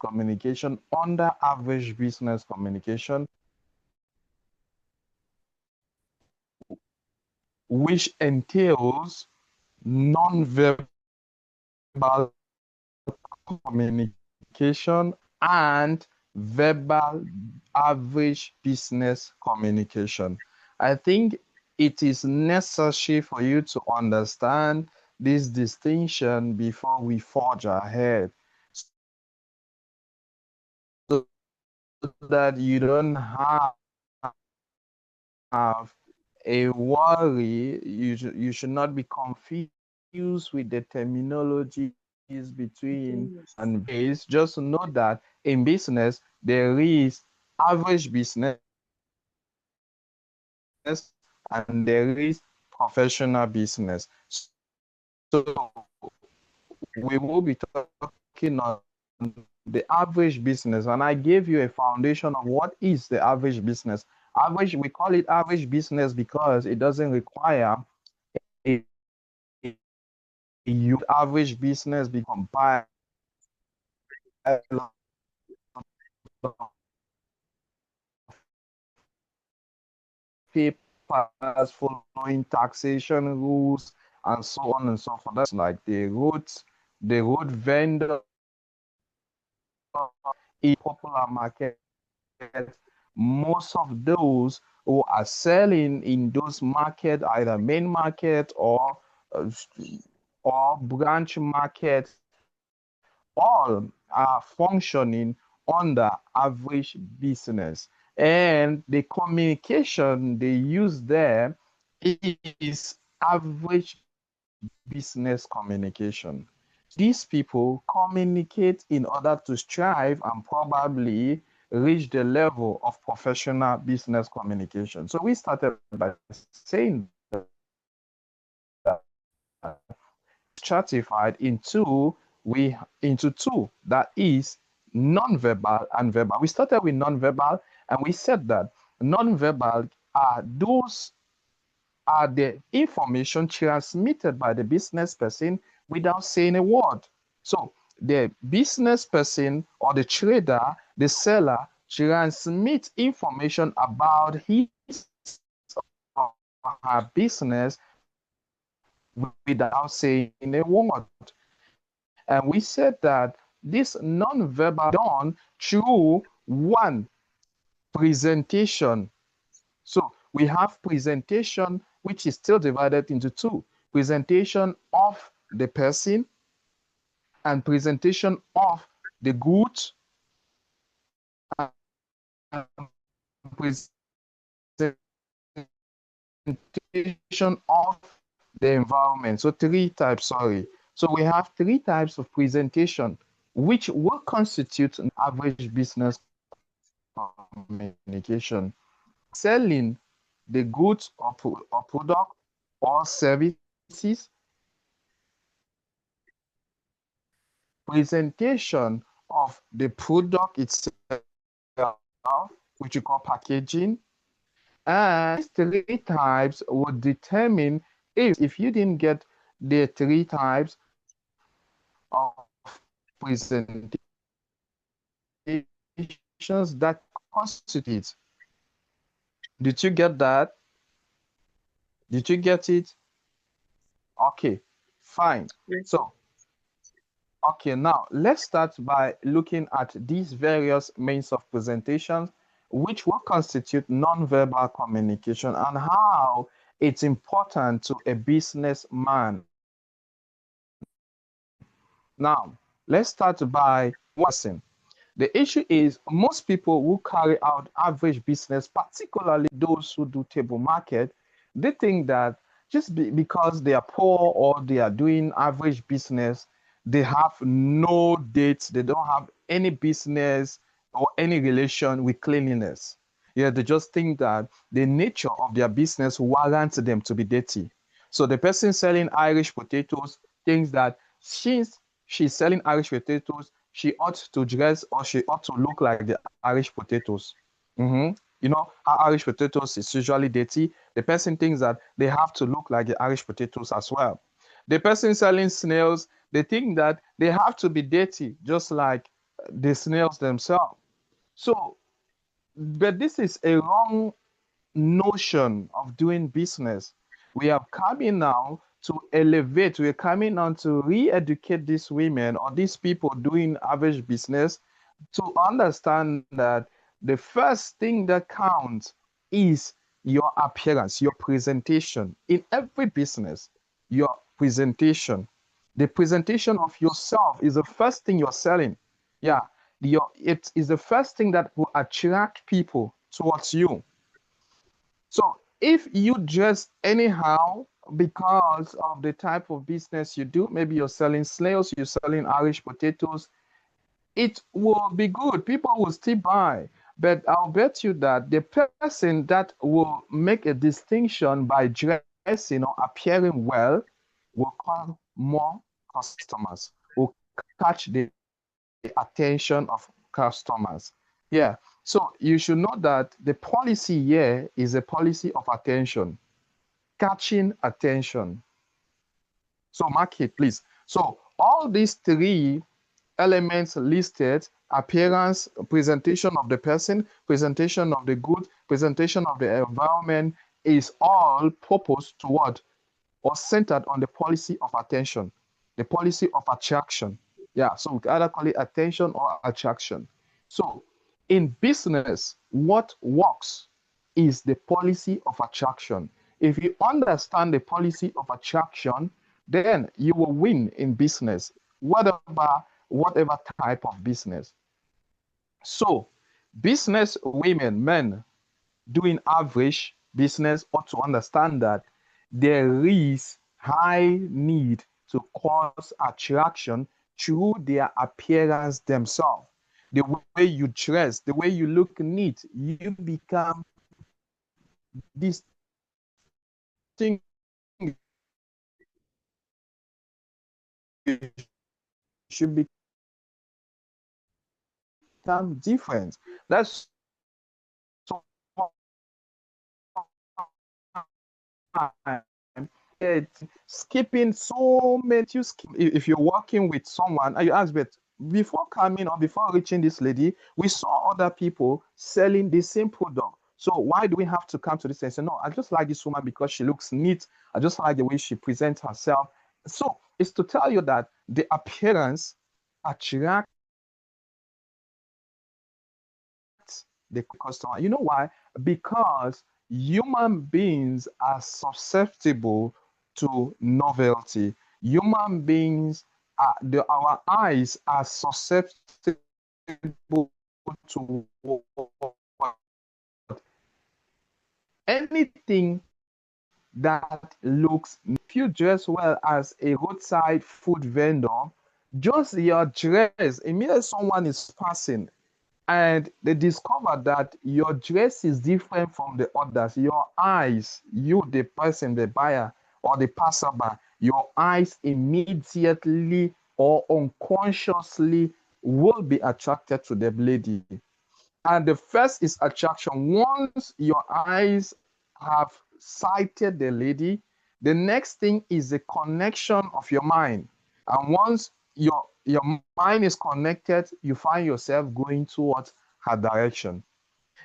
communication under average business communication, which entails non-verbal communication and verbal average business communication. I think it is necessary for you to understand this distinction before we forge ahead so that you don't have a worry. You should not be confused with the terminologies between and base. Just know that in business there is average business and there is professional business. So we will be talking on the average business, and I gave you a foundation of what is the average business. Average, we call it average business because it doesn't require a average business be compiled papers following taxation rules and so on and so forth. That's like the road vendor in popular market. Most of those who are selling in those market, either main market uh, or branch market, all are functioning under average business. And the communication they use there is average business communication. These people communicate in order to strive and probably reach the level of professional business communication. So we started by saying that stratified into two, that is non-verbal and verbal. We started with non-verbal and we said that non-verbal are the information transmitted by the business person without saying a word. So the business person or the trader, the seller, transmits information about his or her business without saying a word. And we said that this non-verbal done through one presentation. So we have presentation, which is still divided into two. Presentation of the person and presentation of the goods and presentation of the environment. So three types, sorry. So we have three types of presentation, which will constitute an average business communication. Selling the goods or product or services, presentation of the product itself, which we call packaging, and these three types would determine if you didn't get the three types of presentations that constitute. Did you get that? Did you get it? Okay, fine. Yes. So, okay, now let's start by looking at these various means of presentation, which will constitute non-verbal communication and how it's important to a businessman. Now, let's start by one. The issue is most people who carry out average business, particularly those who do table market, they think that because they are poor or they are doing average business, they have no dates, they don't have any business or any relation with cleanliness. Yeah, they just think that the nature of their business warrants them to be dirty. So the person selling Irish potatoes thinks that since she's selling Irish potatoes, she ought to dress or she ought to look like the Irish potatoes. You know how Irish potatoes is usually dirty. The person thinks that they have to look like the Irish potatoes as well. The person selling snails, they think that they have to be dirty, just like the snails themselves. So, but this is a wrong notion of doing business. We are coming now to elevate, we're coming on to re-educate these women or these people doing average business to understand that the first thing that counts is your appearance, your presentation in every business, your presentation. The presentation of yourself is the first thing you're selling. Yeah, it is the first thing that will attract people towards you. So if you dress anyhow because of the type of business you do, maybe you're selling snails, you're selling Irish potatoes, it will be good. People will still buy. But I'll bet you that the person that will make a distinction by dressing or appearing well will call more customers, will catch the attention of customers. Yeah. So you should know that the policy here is a policy of attention, catching attention. So mark it, please. So all these three elements listed, appearance, presentation of the person, presentation of the good, presentation of the environment, is all purposed toward or centered on the policy of attention, the policy of attraction. Yeah, so we can either call it attention or attraction. So in business, what works is the policy of attraction. If you understand the policy of attraction, then you will win in business, whatever type of business. So business women, men doing average business ought to understand that there is high need to cause attraction through their appearance themselves. The way you dress, the way you look neat, you become distinguished, you become different. That's why it's skipping so many. If you're working with someone and you ask, but before coming or before reaching this lady, we saw other people selling the same product. So why do we have to come to this and say, no, I just like this woman because she looks neat. I just like the way she presents herself. So it's to tell you that the appearance attracts the customer. You know why? Because human beings are susceptible to novelty. Human beings our eyes are susceptible to anything that looks. If you dress well as a roadside food vendor, just your dress, immediately someone is passing and they discover that your dress is different from the others, your eyes, you, the person, the buyer or the passerby, your eyes immediately or unconsciously will be attracted to the lady. And the first is attraction. Once your eyes have sighted the lady, the next thing is the connection of your mind. And once your mind is connected, you find yourself going towards her direction.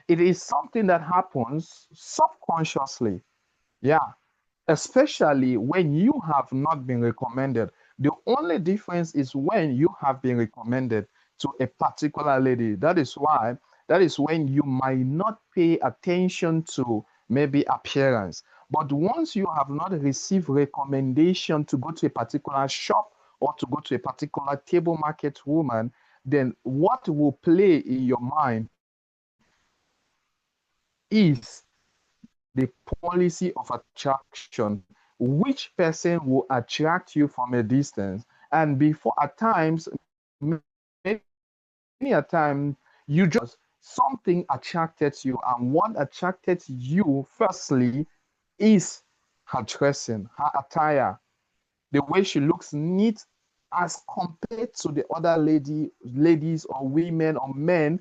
It is something that happens subconsciously. Yeah, especially when you have not been recommended. The only difference is when you have been recommended to a particular lady. That is when you might not pay attention to maybe appearance. But once you have not received recommendation to go to a particular shop or to go to a particular table market woman, then what will play in your mind is the policy of attraction. Which person will attract you from a distance? And before, at times, many a time, you just something attracted you, and what attracted you firstly is her dressing, her attire, the way she looks neat as compared to the other ladies or women or men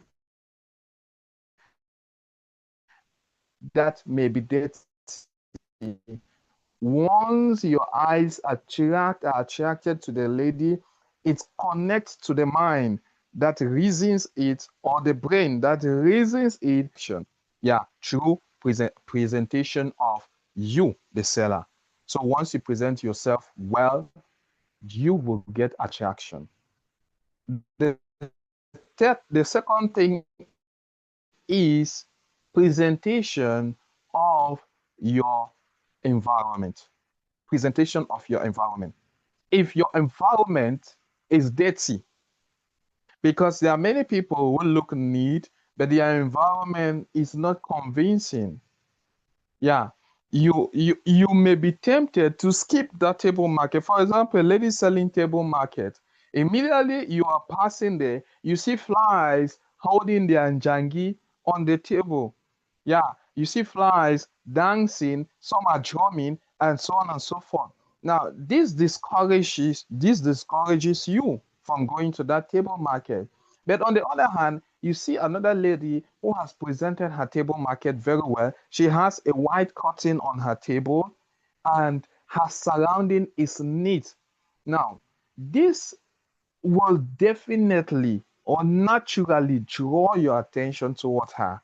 that may be dating. Once your eyes are attracted to the lady, it connects to the mind. that reasons it, or the brain that reasons it, yeah, through presentation of you, the seller. So once you present yourself well, you will get attraction. The, the second thing is presentation of your environment. Presentation of your environment. If your environment is dirty, because there are many people who look neat, but their environment is not convincing. Yeah, you may be tempted to skip that table market. For example, a lady selling table market. Immediately you are passing there, you see flies holding their njangi on the table. Yeah, you see flies dancing, some are drumming, and so on and so forth. Now, this discourages you from going to that table market. But on the other hand, you see another lady who has presented her table market very well. She has a white curtain on her table and her surrounding is neat. Now, this will definitely or naturally draw your attention towards her.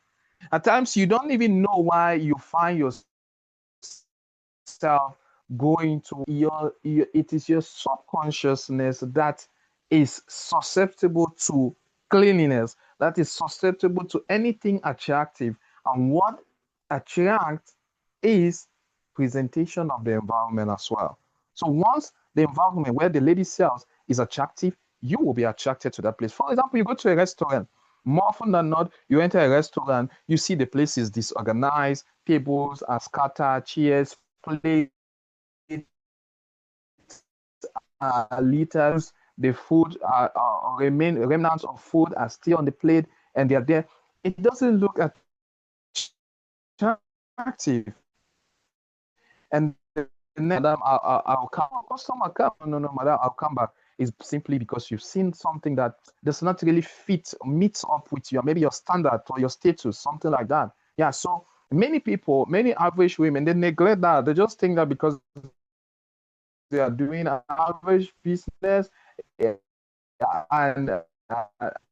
At times, you don't even know why you find yourself going to it is your subconsciousness that is susceptible to cleanliness, that is susceptible to anything attractive. And what attracts is presentation of the environment as well. So once the environment where the lady sells is attractive, you will be attracted to that place. For example, you go to a restaurant. More often than not, you enter a restaurant, you see the place is disorganized, tables are scattered, chairs, plates are litters, the food remnants of food are still on the plate and they're there. It doesn't look attractive. And madam, I'll come. Customer come. No, no, madam, I'll come back. Is simply because you've seen something that does not really meets up with your maybe your standard or your status, something like that. Yeah. So many people, many average women, they neglect that. They just think that because they are doing an average business, eh, and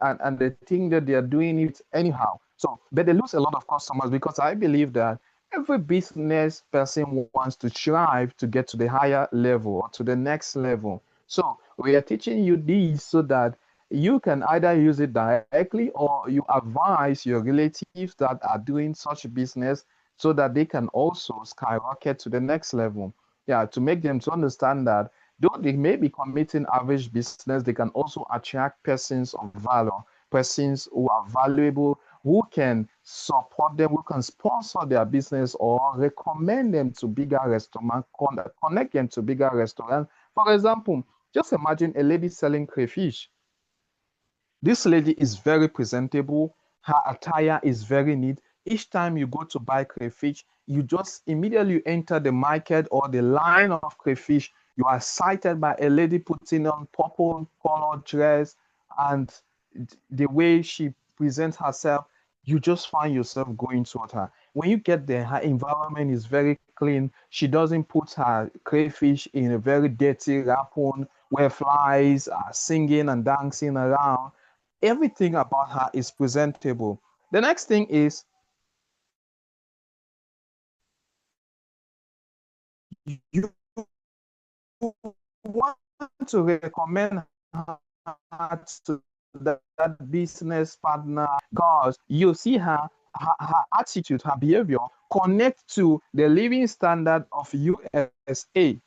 and they think that they are doing it anyhow. So, but they lose a lot of customers because I believe that every business person wants to strive to get to the higher level or to the next level. So we are teaching you these so that you can either use it directly or you advise your relatives that are doing such business so that they can also skyrocket to the next level. Yeah, to make them to understand that though they may be committing average business, they can also attract persons of valor, persons who are valuable, who can support them, who can sponsor their business or recommend them to bigger restaurants, connect them to bigger restaurants. For example, just imagine a lady selling crayfish. This lady is very presentable. Her attire is very neat. Each time you go to buy crayfish, you just immediately enter the market or the line of crayfish. You are sighted by a lady putting on purple colored dress and the way she presents herself, you just find yourself going toward her. When you get there, her environment is very clean. She doesn't put her crayfish in a very dirty wrapper where flies are singing and dancing around. Everything about her is presentable. The next thing is you want to recommend her to that business partner because you see her attitude, her behavior connect to the living standard of USA.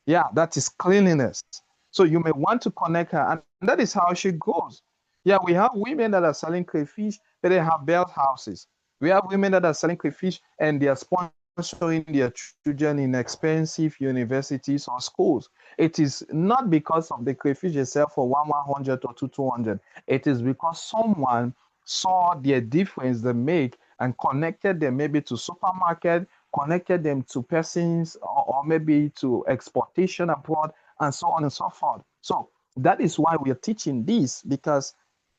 Yeah, that is cleanliness. So you may want to connect her, and that is how she goes. Yeah, we have women that are selling crayfish, but they have belt houses. We have women that are selling crayfish and they are sponsoring their children in expensive universities or schools. It is not because of the crayfish they sell for 100 or 200. It is because someone saw the difference they make and connected them maybe to supermarket, connected them to persons or maybe to exportation abroad and so on and so forth. So that is why we are teaching this because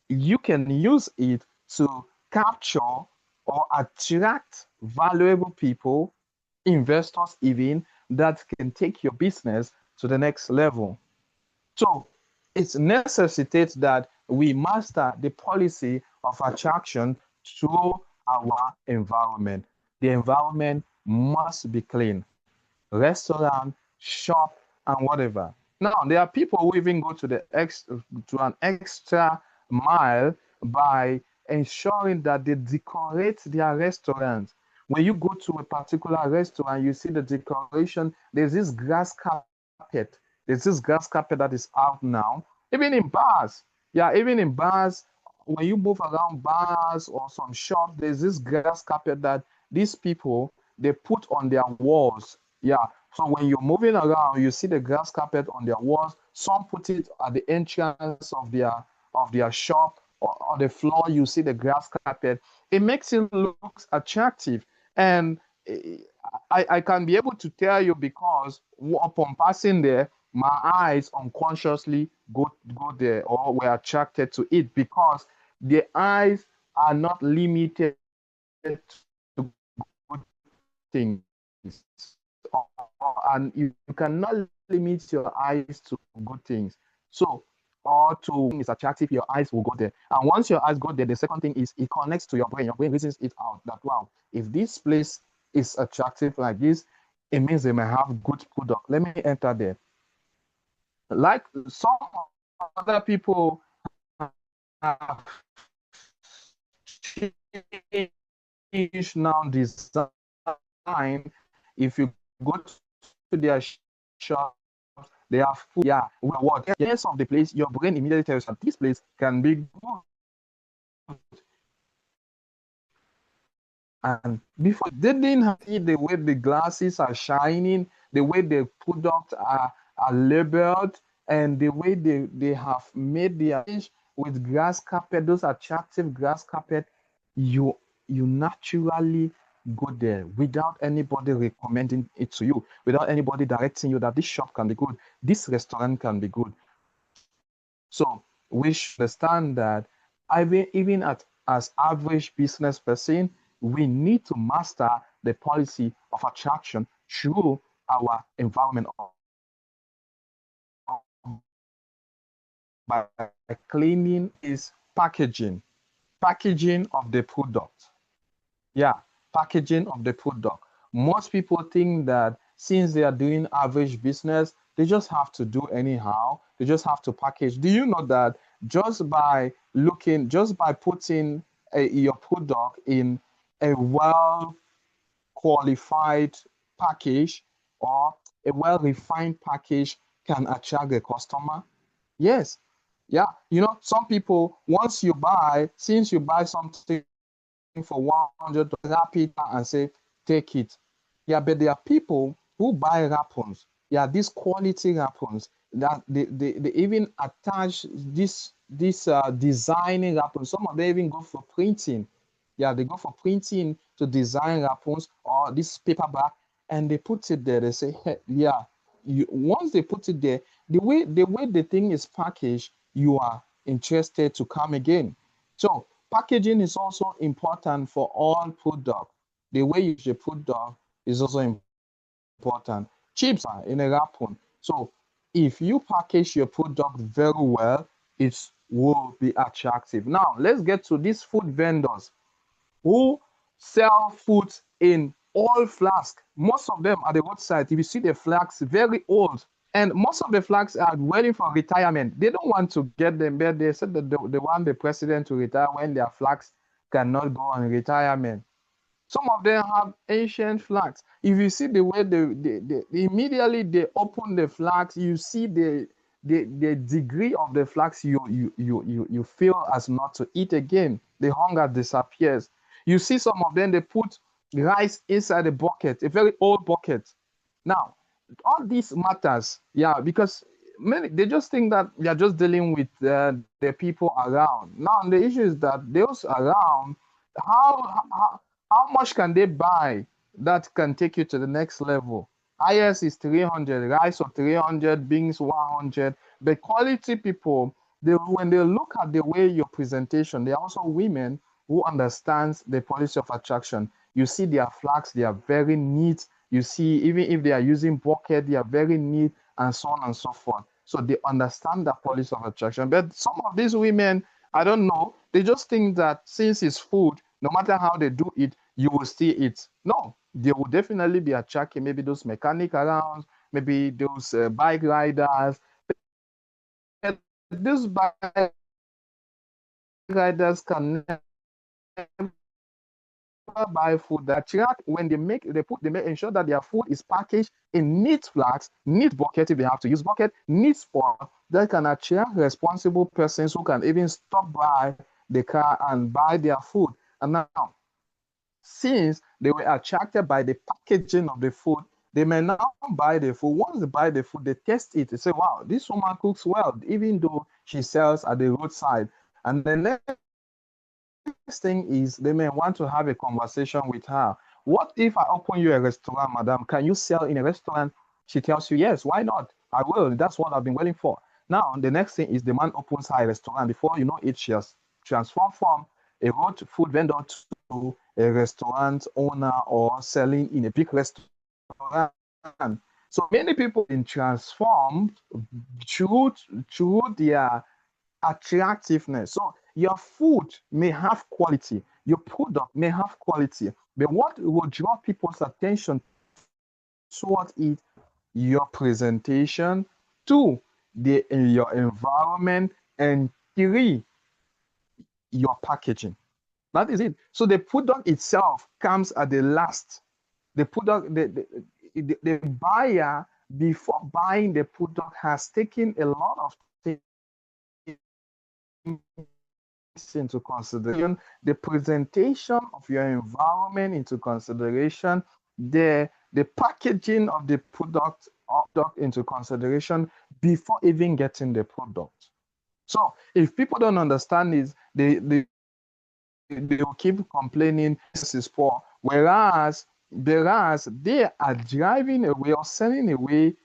you can use it to capture or attract valuable people, investors even, that can take your business to the next level. So it necessitates that we master the policy of attraction through our environment. The environment must be clean. Restaurant, shop, and whatever. Now, there are people who even go to an extra mile by ensuring that they decorate their restaurants. When you go to a particular restaurant, you see the decoration. There's this grass carpet. There's this grass carpet that is out now. Even in bars, yeah, even in bars, when you move around bars or some shops, there's this grass carpet that these people they put on their walls. Yeah. So when you're moving around, you see the grass carpet on their walls. Some put it at the entrance of their shop or on the floor. You see the grass carpet. It makes it look attractive, and eh, I can be able to tell you because upon passing there, my eyes unconsciously go there or were attracted to it because the eyes are not limited to good things. And you cannot limit your eyes to good things. So, or to is attractive, your eyes will go there. And once your eyes go there, the second thing is it connects to your brain. Your brain reasons it out that wow, if this place is attractive like this, it means they may have good product. Let me enter there. Like some other people have changed now design. If you go to their shop, they have food. Yeah, what? Yes, of the place, your brain immediately tells you that this place can be good. And before they didn't see the way the glasses are shining, the way the products are labeled, and the way they have made the arrange with grass carpet, those attractive grass carpet, you you naturally go there without anybody recommending it to you, without anybody directing you that this shop can be good, this restaurant can be good. So we should understand that even as average business person, we need to master the policy of attraction through our environment by cleaning is packaging of the product. Yeah, packaging of the product. Most people think that since they are doing average business, they just have to do anyhow. They just have to package. Do you know that just by putting your product in a well qualified package or a well refined package can attract the customer? Yes. Yeah. You know, some people, since you buy something for 100, wrap it and say, take it. Yeah, but there are people who buy wrappers. Yeah, these quality wrappers that they even attach this designing wrappers. Some of them even go for printing. Yeah, they go for printing to design wrappers or this paperback, and they put it there. They say, hey, yeah, once they put it there, the way the thing is packaged, you are interested to come again. So packaging is also important for all product. The way you should product is also important. Chips are in a wrapper. So if you package your product very well, it will be attractive. Now let's get to these food vendors who sell food in old flask. Most of them at the roadside, if you see the flags, very old. And most of the flags are waiting for retirement. They don't want to get them, but they said that they want the president to retire when their flags cannot go on retirement. Some of them have ancient flags. If you see the way immediately they open the flags, you see the degree of the flags you feel as not to eat again. The hunger disappears. You see some of them, they put rice inside a bucket, a very old bucket. Now, all these matters, yeah, because many they just think that they are just dealing with the people around. Now, the issue is that those around, how, how how much can they buy that can take you to the next level? Highest is 300, rice of 300, beans 100. But quality people, when they look at the way your presentation, they are also women who understands the policy of attraction. You see their flags, they are very neat. You see, even if they are using bucket, they are very neat, and so on and so forth. So they understand that policy of attraction. But some of these women, I don't know, they just think that since it's food, no matter how they do it, you will still eat. No, they will definitely be attracting maybe those mechanic around, maybe those bike riders. But these bike riders can never buy food that attract when they make ensure that their food is packaged in neat flags, neat bucket if they have to use bucket, neat spot that can attract responsible persons who can even stop by the car and buy their food. And now, since they were attracted by the packaging of the food, they may now buy the food. Once they buy the food, they test it. They say, wow, this woman cooks well, even though she sells at the roadside. And the next thing is they may want to have a conversation with her. What if I open you a restaurant, madam? Can you sell in a restaurant? She tells you, yes, why not? I will. That's what I've been waiting for. Now, the next thing is the man opens her a restaurant. Before you know it, she has transformed from a road food vendor to a restaurant owner or selling in a big restaurant. So many people been transformed through their attractiveness. So your food may have quality, your product may have quality, but what will draw people's attention towards it? Your presentation, two, your environment, and three, your packaging. That is it. So the product itself comes at the last. The product, the buyer, before buying the product, has taken a lot of things into consideration, the presentation of your environment into consideration, the packaging of the product into consideration before even getting the product. So if people don't understand this, they will keep complaining this is poor, whereas they are driving away or selling away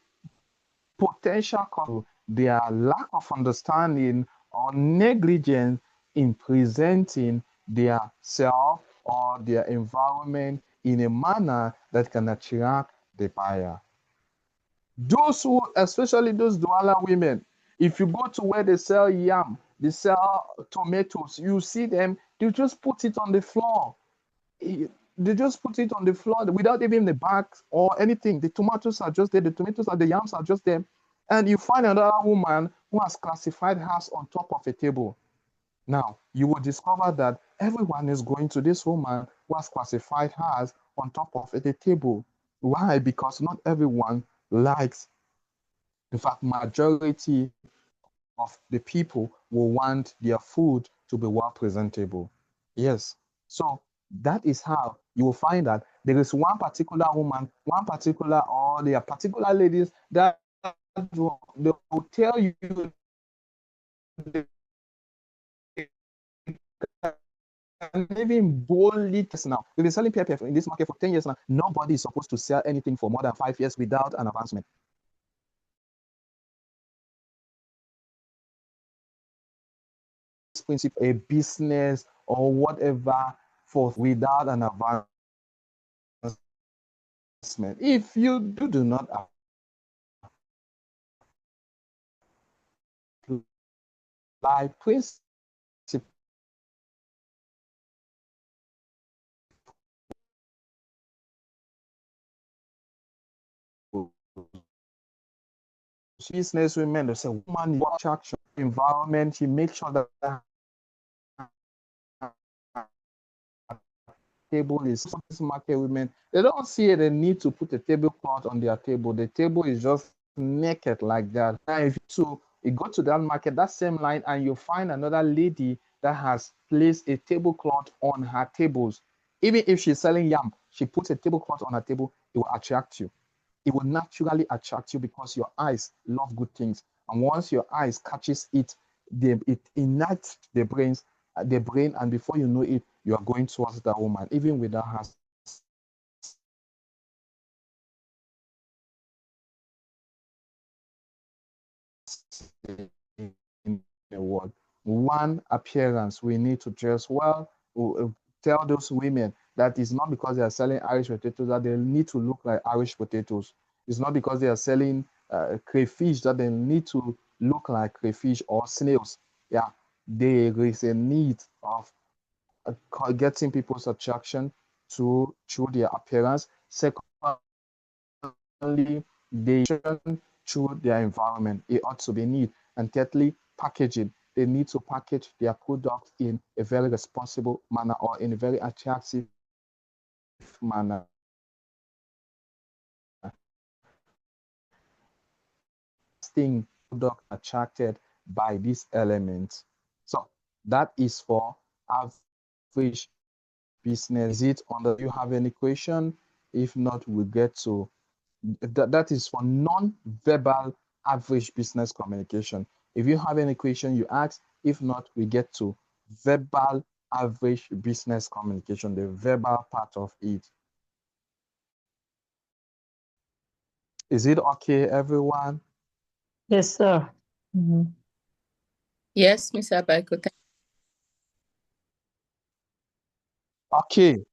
potential customers. Their lack of understanding or negligence in presenting their self or their environment in a manner that can attract the buyer. Those who, especially those Douala women, if you go to where they sell yam, they sell tomatoes, you see them, they just put it on the floor. They just put it on the floor without even the bags or anything. The tomatoes are just there, the tomatoes and the yams are just there. And you find another woman who has classified hers on top of a table. Now, you will discover that everyone is going to this woman who has classified hers on top of the table. Why? Because not everyone likes. In fact, majority of the people will want their food to be well presentable. Yes. So that is how you will find that there is one particular woman, one particular, or there are particular ladies that they will tell you and even boldly now. We've been selling PFF in this market for 10 years now. Nobody is supposed to sell anything for more than 5 years without an advancement. Principle, a business or whatever for without an advancement. If you do not apply principle, business women, they say woman attraction environment, she makes sure that table is market women, they don't see the need to put a tablecloth on their table. The table is just naked like that. And if you go to that market, that same line, and you find another lady that has placed a tablecloth on her tables. Even if she's selling yam, she puts a tablecloth on her table, it will attract you. It will naturally attract you because your eyes love good things. And once your eyes catches it, it ignites the brain, and before you know it, you are going towards that woman, even without her in the word. One, appearance. We need to dress well. We'll tell those women that it's not because they are selling Irish potatoes that they need to look like Irish potatoes. It's not because they are selling crayfish that they need to look like crayfish or snails. Yeah, there is a need of getting people's attraction through their appearance. Secondly, they through their environment. It ought to be neat. And thirdly, packaging. They need to package their product in a very responsible manner or in a very attractive manner. Thing product attracted by these elements. So that is for average business. Is it on the, do you have any question? If not, we'll get to that is for non-verbal average business communication. If you have any question, you ask. If not, we get to verbal average business communication, the verbal part of it. Is it okay, everyone? Yes, sir. Yes, Mr. Baiko. Okay.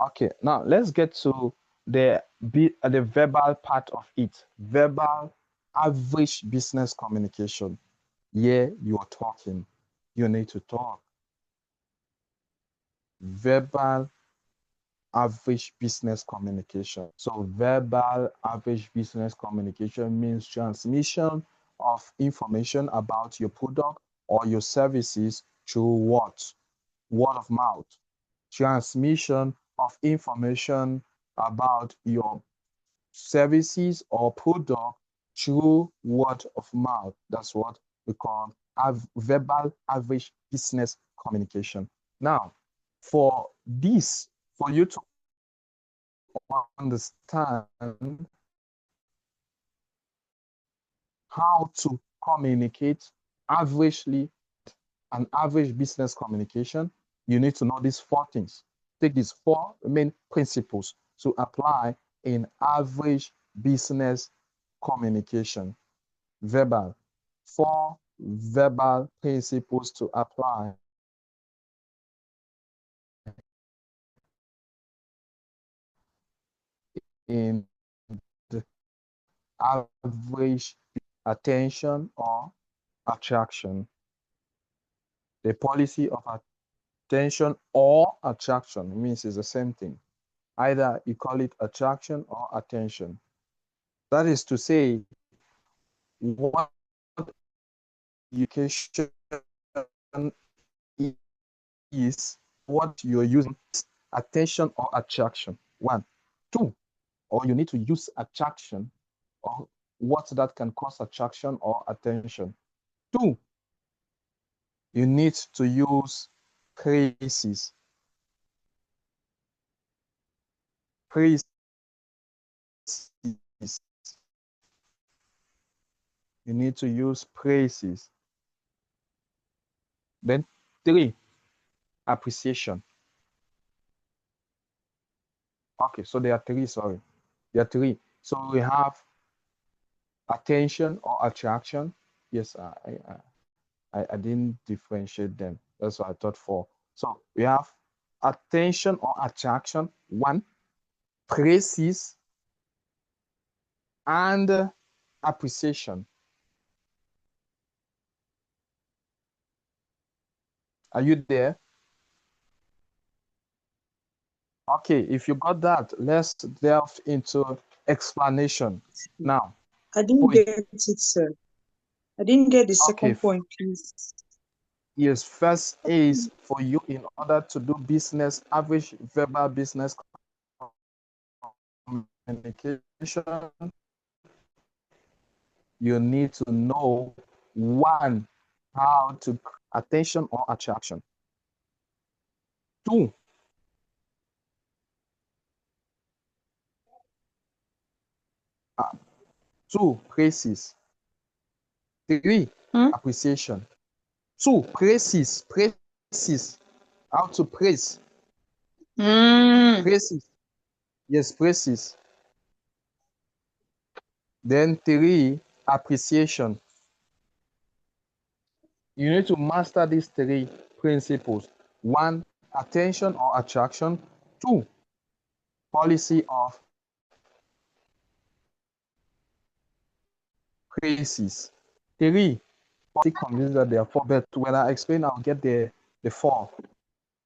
Okay. Now let's get to the verbal part of it. Verbal average business communication. Yeah, you are talking. You need to talk. Verbal average business communication. So verbal average business communication means transmission of information about your product or your services through what? Word of mouth. Transmission of information about your services or product through word of mouth. That's what we call verbal average business communication. Now, for this, for you to understand how to communicate averagely an average business communication, you need to know these four things. Take these four main principles to apply in average business communication. Verbal. Four verbal principles to apply in the average attention or attraction. The policy of attention or attraction means it's the same thing. Either you call it attraction or attention. That is to say, what education is what you're using, attention or attraction. One. Two, or you need to use attraction or what that can cause attraction or attention. Two, you need to use phrases. Phrases. You need to use phrases. Then three, appreciation. Okay, so there are three, sorry. There are three. So we have attention or attraction. Yes, I didn't differentiate them. That's what I thought for. So we have attention or attraction, one, praises, and appreciation. Are you there? Okay, if you got that, let's delve into explanation. Now, I didn't get it, sir. I didn't get the second point, please. Yes, first is for you in order to do business, average verbal business communication, you need to know one, how to attention or attraction. Two, praises. Three, appreciation. Two, praises. How to praise. Praises. Yes, praises. Then three, appreciation. You need to master these three principles. One, attention or attraction. Two, policy of phrases. 3, convinced that there are 4, but when I explain, I'll get the 4.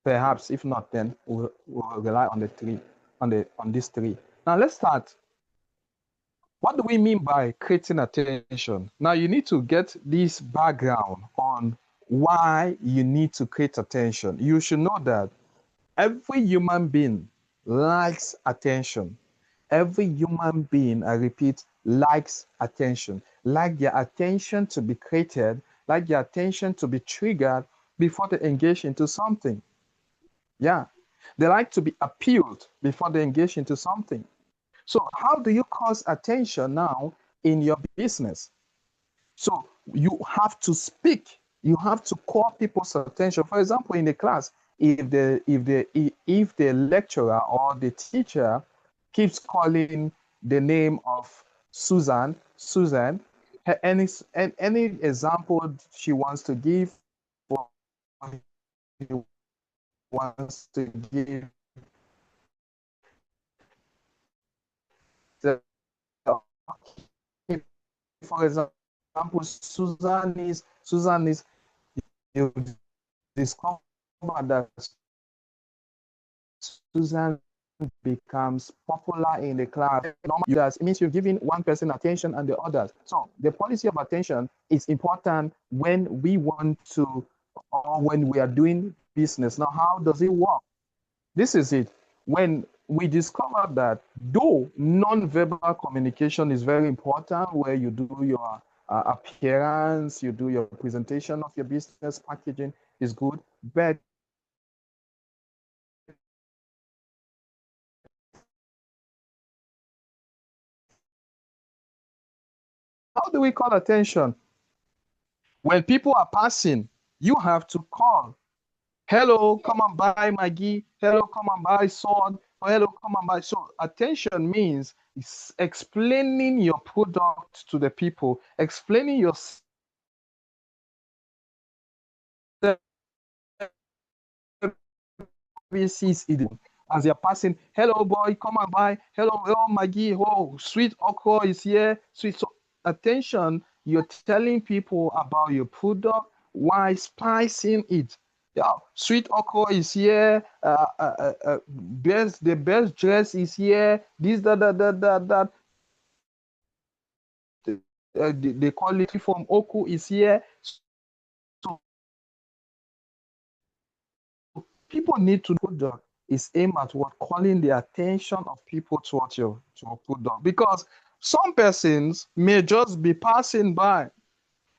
Perhaps, if not, then we'll rely on the 3, on these 3. Now let's start. What do we mean by creating attention? Now you need to get this background on why you need to create attention. You should know that every human being likes attention. Every human being, I repeat, likes attention. Like their attention to be created, like their attention to be triggered before they engage into something. Yeah. They like to be appealed before they engage into something. So how do you cause attention now in your business? So you have to speak. You have to call people's attention. For example, in the class, if the lecturer or the teacher keeps calling the name of Susan, any example she wants to give, or he wants to give, the, for example, Susan is, you discover that Susan becomes popular in the class. It means you're giving one person attention and the others. So the policy of attention is important when we want to, or when we are doing business. Now, how does it work? This is it. When we discover that though non-verbal communication is very important, where you do your appearance, you do your presentation of your business, packaging is good, but how do we call attention? When people are passing, you have to call. Hello, come and buy Maggie. Hello, come and buy salt. Hello, come and buy. So attention means explaining your product to the people, explaining your services as you're passing. Hello, boy, come and buy. Hello, Maggie. Oh, sweet okra is here. Sweet. So attention, you're telling people about your product while spicing it. Yeah, sweet okra is here. The best dress is here. This, that. They call it from Oku is here. So people need to know that is aimed at what calling the attention of people towards your product, because some persons may just be passing by.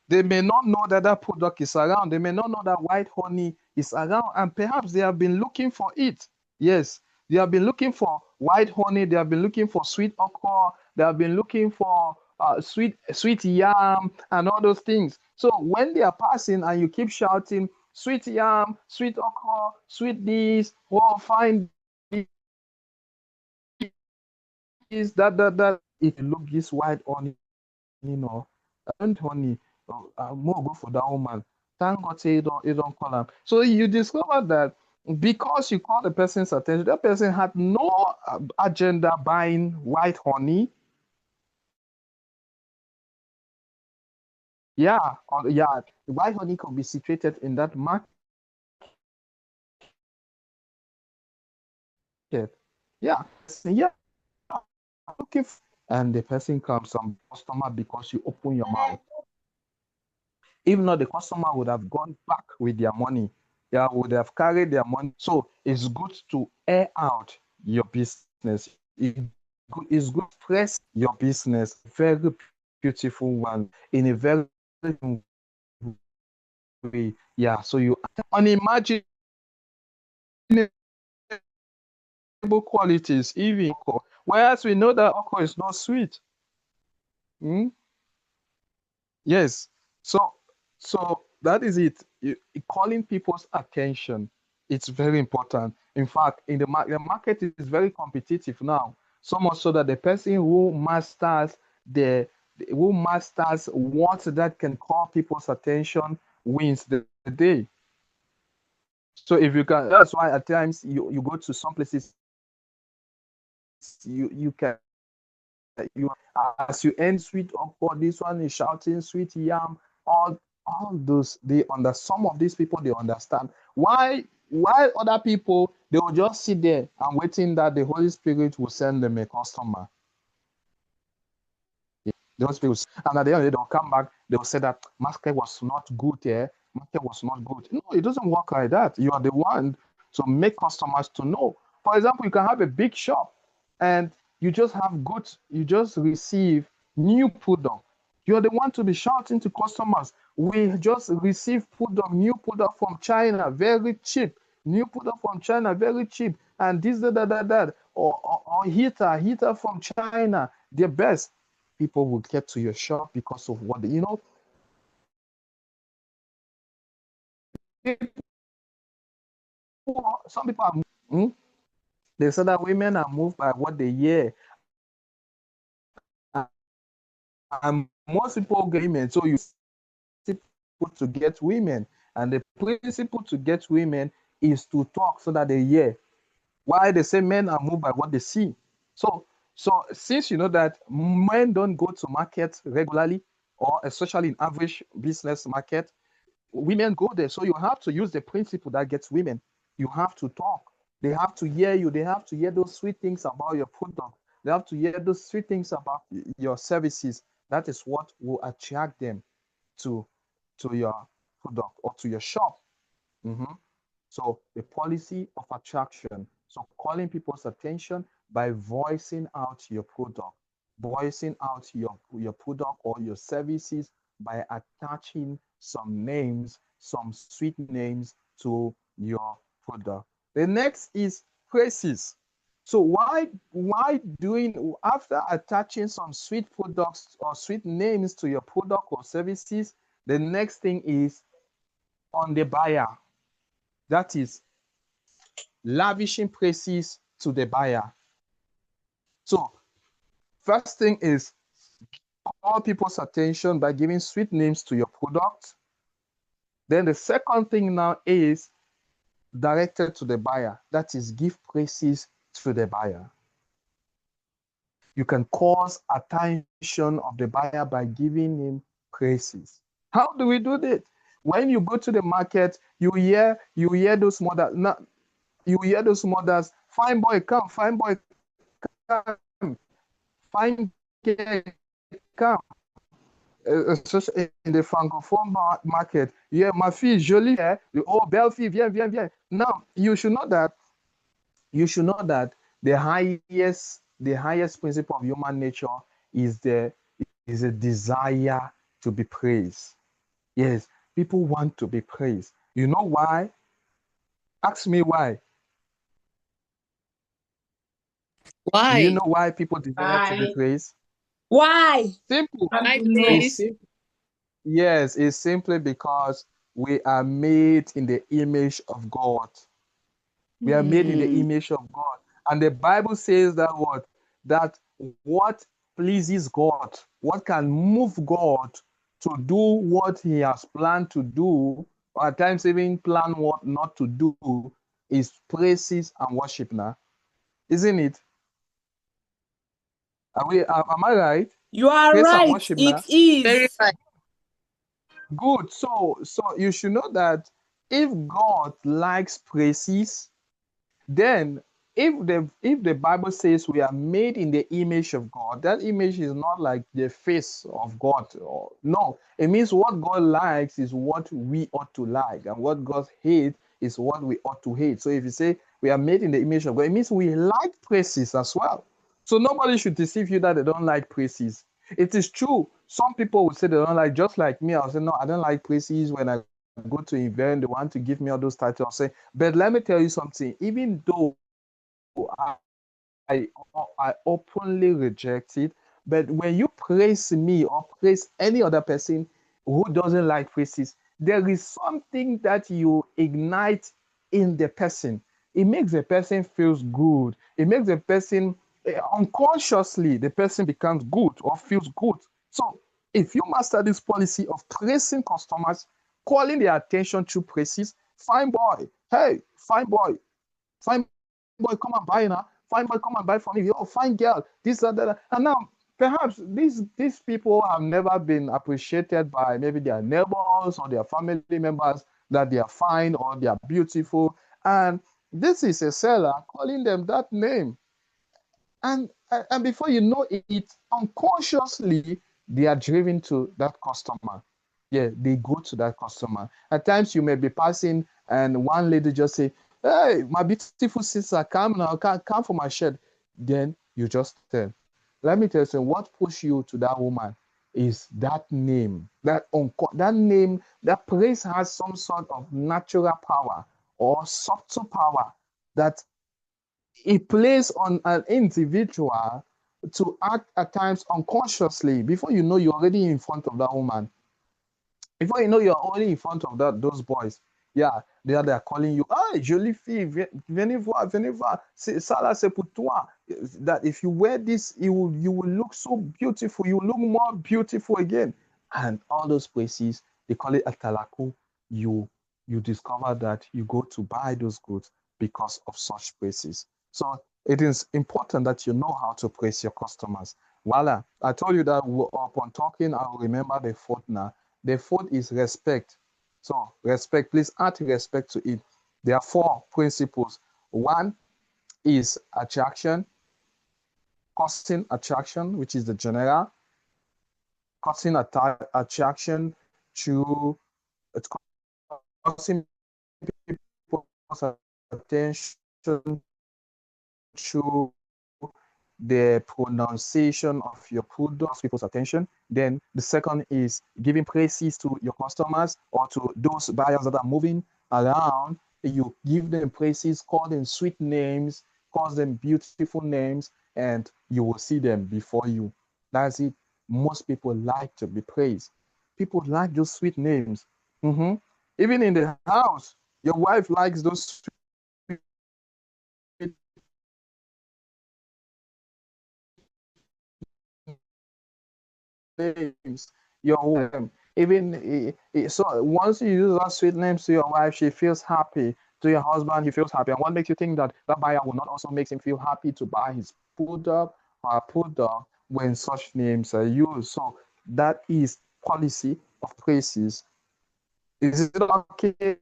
They may not know that that product is around. They may not know that white honey is around, and perhaps they have been looking for it. Yes, they have been looking for white honey. They have been looking for sweet okra. They have been looking for sweet yam and all those things. So when they are passing and you keep shouting, sweet yam, sweet okra, sweet this, oh, fine this, that. If you look this white honey, and honey, more go for that woman. Thank God say you don't call him. So you discover that because you call the person's attention, that person had no agenda buying white honey. Yeah, the white honey could be situated in that market. Yeah, looking and the person comes, some customer, because you open your mouth. If not, the customer would have gone back with their money. They would have carried their money. So it's good to air out your business. It's good to press your business. Very beautiful one in a very way. Yeah. So you unimaginable qualities, even whereas we know that okra is not sweet. Yes. So that is it. Calling people's attention, it's very important. In fact, in the market is very competitive now. So much so that the person who masters what that can call people's attention wins the day. So if you can, that's why at times you go to some places, you can you as you end sweet okra, this one is shouting sweet yam. All those some of these people they understand. Why other people they will just sit there and waiting that the Holy Spirit will send them a customer. Those people, and at the end of the day, they'll come back, they'll say that market was not good here, market was not good. No, it doesn't work like that. You are the one to make customers to know. For example, you can have a big shop and you just have goods, you just receive new product. You're the one to be shouting to customers. We just received new product from China, very cheap. New product from China, very cheap. And this, that. Or heater from China, the best. People will get to your shop because of what some people are they say that women are moved by what they hear, and most people get women. So you to get women, and the principle to get women is to talk so that they hear. Why they say men are moved by what they see. So since you know that men don't go to market regularly, or especially in average business market, women go there. So you have to use the principle that gets women. You have to talk. They have to hear you. They have to hear those sweet things about your product. They have to hear those sweet things about your services. That is what will attract them to your product or to your shop. Mm-hmm. So the policy of attraction. So calling people's attention by voicing out your product, voicing out your product or your services by attaching some names, some sweet names to your product. The next is praises. So why doing after attaching some sweet products or sweet names to your product or services, the next thing is on the buyer. That is lavishing praises to the buyer. So first thing is call people's attention by giving sweet names to your product. Then the second thing now is directed to the buyer. That is give praises to the buyer. You can cause attention of the buyer by giving him praises. How do we do that? When you go to the market, you hear those mothers. You hear those mothers. Fine boy, come. Fine boy, come. Fine girl, come. Especially in the francophone market. Yeah, ma fille jolie. Oh, belle fille, viens. Now you should know that the highest principle of human nature is a desire to be praised. Yes, people want to be praised. You know why? Ask me why. Why? Do you know why people desire to be praised? Why? Simple. Why, It's please? yes, it's simply because we are made in the image of God. We are made in the image of God. And the Bible says that what pleases God, what can move God to do what he has planned to do, or at times even plan what not to do, is praises and worship now. Isn't it? Am I right? You are Praise and right. worship It now. Very is. right. Good. So you should know that if God likes praises, then if the Bible says we are made in the image of God, that image is not like the face of God. No, it means what God likes is what we ought to like, and what God hates is what we ought to hate. So if you say we are made in the image of God, it means we like praises as well. So nobody should deceive you that they don't like praises. It is true. Some people would say they don't like, just like me. I'll say, no, I don't like praises. When I go to event, they want to give me all those titles. I'll say, but let me tell you something. Even though I, I openly reject it, but when you praise me or praise any other person who doesn't like praises, there is something that you ignite in the person. It makes the person feels good. It makes the person unconsciously the person becomes good or feels good. So if you master this policy of praising customers, calling their attention to praises, fine boy, hey, fine boy, come and buy now. Fine boy, come and buy from me. Oh, fine girl, this and that. And now perhaps these people have never been appreciated by maybe their neighbors or their family members that they are fine or they are beautiful. And this is a seller calling them that name. And before you know it, unconsciously, they are driven to that customer. Yeah, they go to that customer. At times you may be passing and one lady just say, "Hey, my beautiful sister, come now, come for my shed." Then you just tell. Let me tell you, what pushed you to that woman is that name. That name, that place has some sort of natural power or subtle power that it plays on an individual to act at times unconsciously. Before you know, you're already in front of that woman. Before you know, you're already in front of those boys. Yeah, they are calling you, ah, jolie fille, venez voir, ça là, c'est pour toi. That if you wear this, you will look so beautiful, you will look more beautiful again. And all those places, they call it atalaku. You discover that you go to buy those goods because of such places. So it is important that you know how to praise your customers. Voila, I told you that upon talking, I will remember the fourth now. The fourth is respect. So respect, please add respect to it. There are four principles. One is attraction, causing attraction, which is the general, causing attraction to causing people's attention to the pronunciation of your product, people's attention. Then the second is giving praises to your customers or to those buyers that are moving around. You give them praises, call them sweet names, call them beautiful names, and you will see them before you. That's it. Most people like to be praised. People like those sweet names. Even in the house, your wife likes those sweet names. So once you use that sweet names to your wife, she feels happy. To your husband, he feels happy. And what makes you think that that buyer will not also make him feel happy to buy his product or product when such names are used? So that is policy of praises. Is it okay?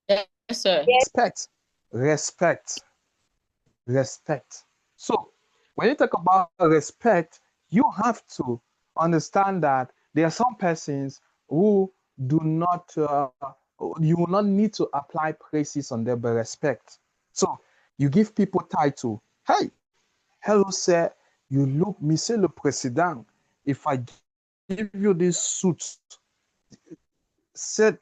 Yes, sir. Respect, respect, respect. So when you talk about respect, you have to understand that there are some persons who do not, you will not need to apply praises on them, but respect. So you give people title. Hey, hello, sir. You look, Monsieur le Président. If I give you this suit, said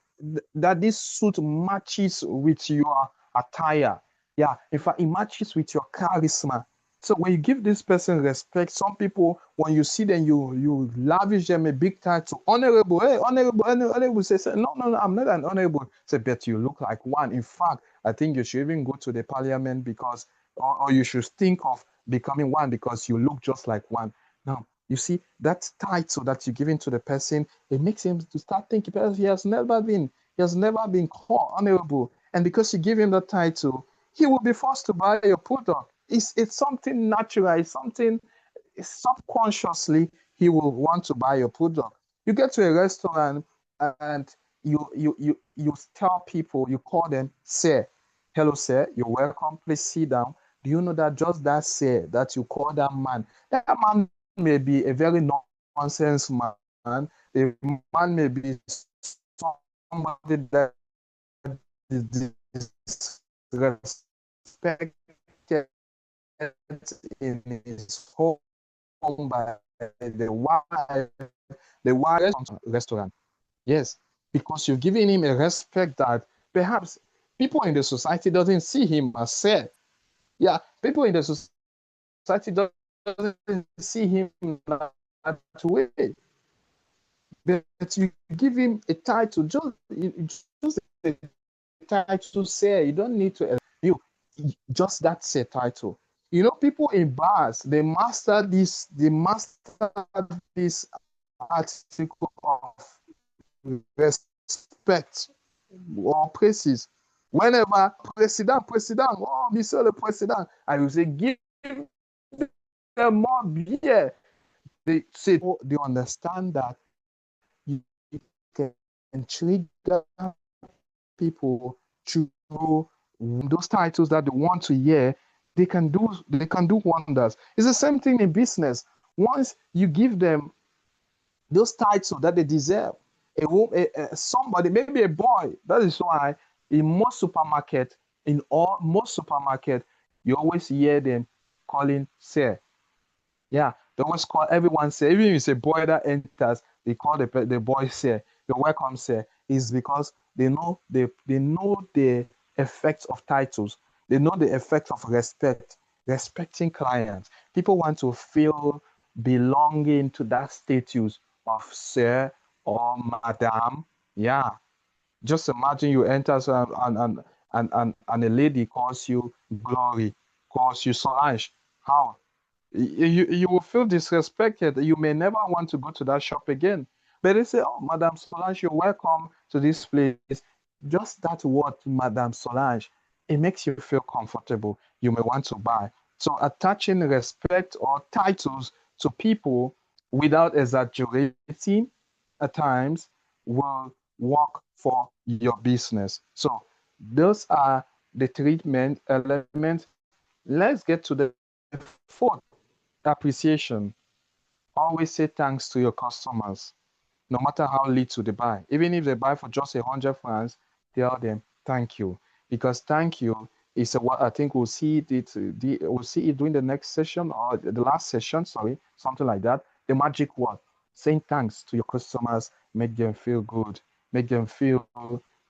that this suit matches with your attire. Yeah, in fact, it matches with your charisma. So when you give this person respect, some people, when you see them, you lavish them a big title. Honorable, hey, honorable, honorable. Say, no, I'm not an honorable. Say, but you look like one. In fact, I think you should even go to the parliament because, or you should think of becoming one because you look just like one. Now, you see, that title that you're giving to the person, it makes him to start thinking because he has never been called honorable. And because you give him that title, he will be forced to buy your product. It's something natural, it's something subconsciously he will want to buy your product. You get to a restaurant and you tell people, you call them sir. Hello, sir, you're welcome. Please sit down. Do you know that just that sir that you call that man may be a very nonsense man. The man may be somebody that is disrespected in his home by the wife restaurant. Yes, because you've given him a respect that perhaps people in the society doesn't see him as said. Yeah, people in the society doesn't see him that way. But you give him a title, just a title say, you don't need to you just that say title. You know, people in bars, they master this article of respect or praises. Whenever president, oh, Monsieur le President, I will say, give them more beer. They say, oh, they understand that you can trigger people through those titles that they want to hear. They can do wonders. It's the same thing in business. Once you give them those titles that they deserve, somebody, maybe a boy. That is why in most supermarket, you always hear them calling sir. Yeah, they always call everyone sir. Even if it's a boy that enters, they call the boy sir. The welcome sir is because they know the effects of titles. They know the effect of respecting clients. People want to feel belonging to that status of sir or madam. Yeah, just imagine you enter and a lady calls you Glory, calls you Solange. How? You will feel disrespected. You may never want to go to that shop again. But they say, oh, Madame Solange, you're welcome to this place. Just that word, Madame Solange, it makes you feel comfortable. You may want to buy. So attaching respect or titles to people without exaggerating at times will work for your business. So those are the treatment elements. Let's get to the fourth: appreciation. Always say thanks to your customers, no matter how little they buy. Even if they buy for just 100 francs, tell them thank you, because thank you is what I think we'll see it during the next session or the last session. Sorry, something like that. The magic word: saying thanks to your customers, make them feel good, make them feel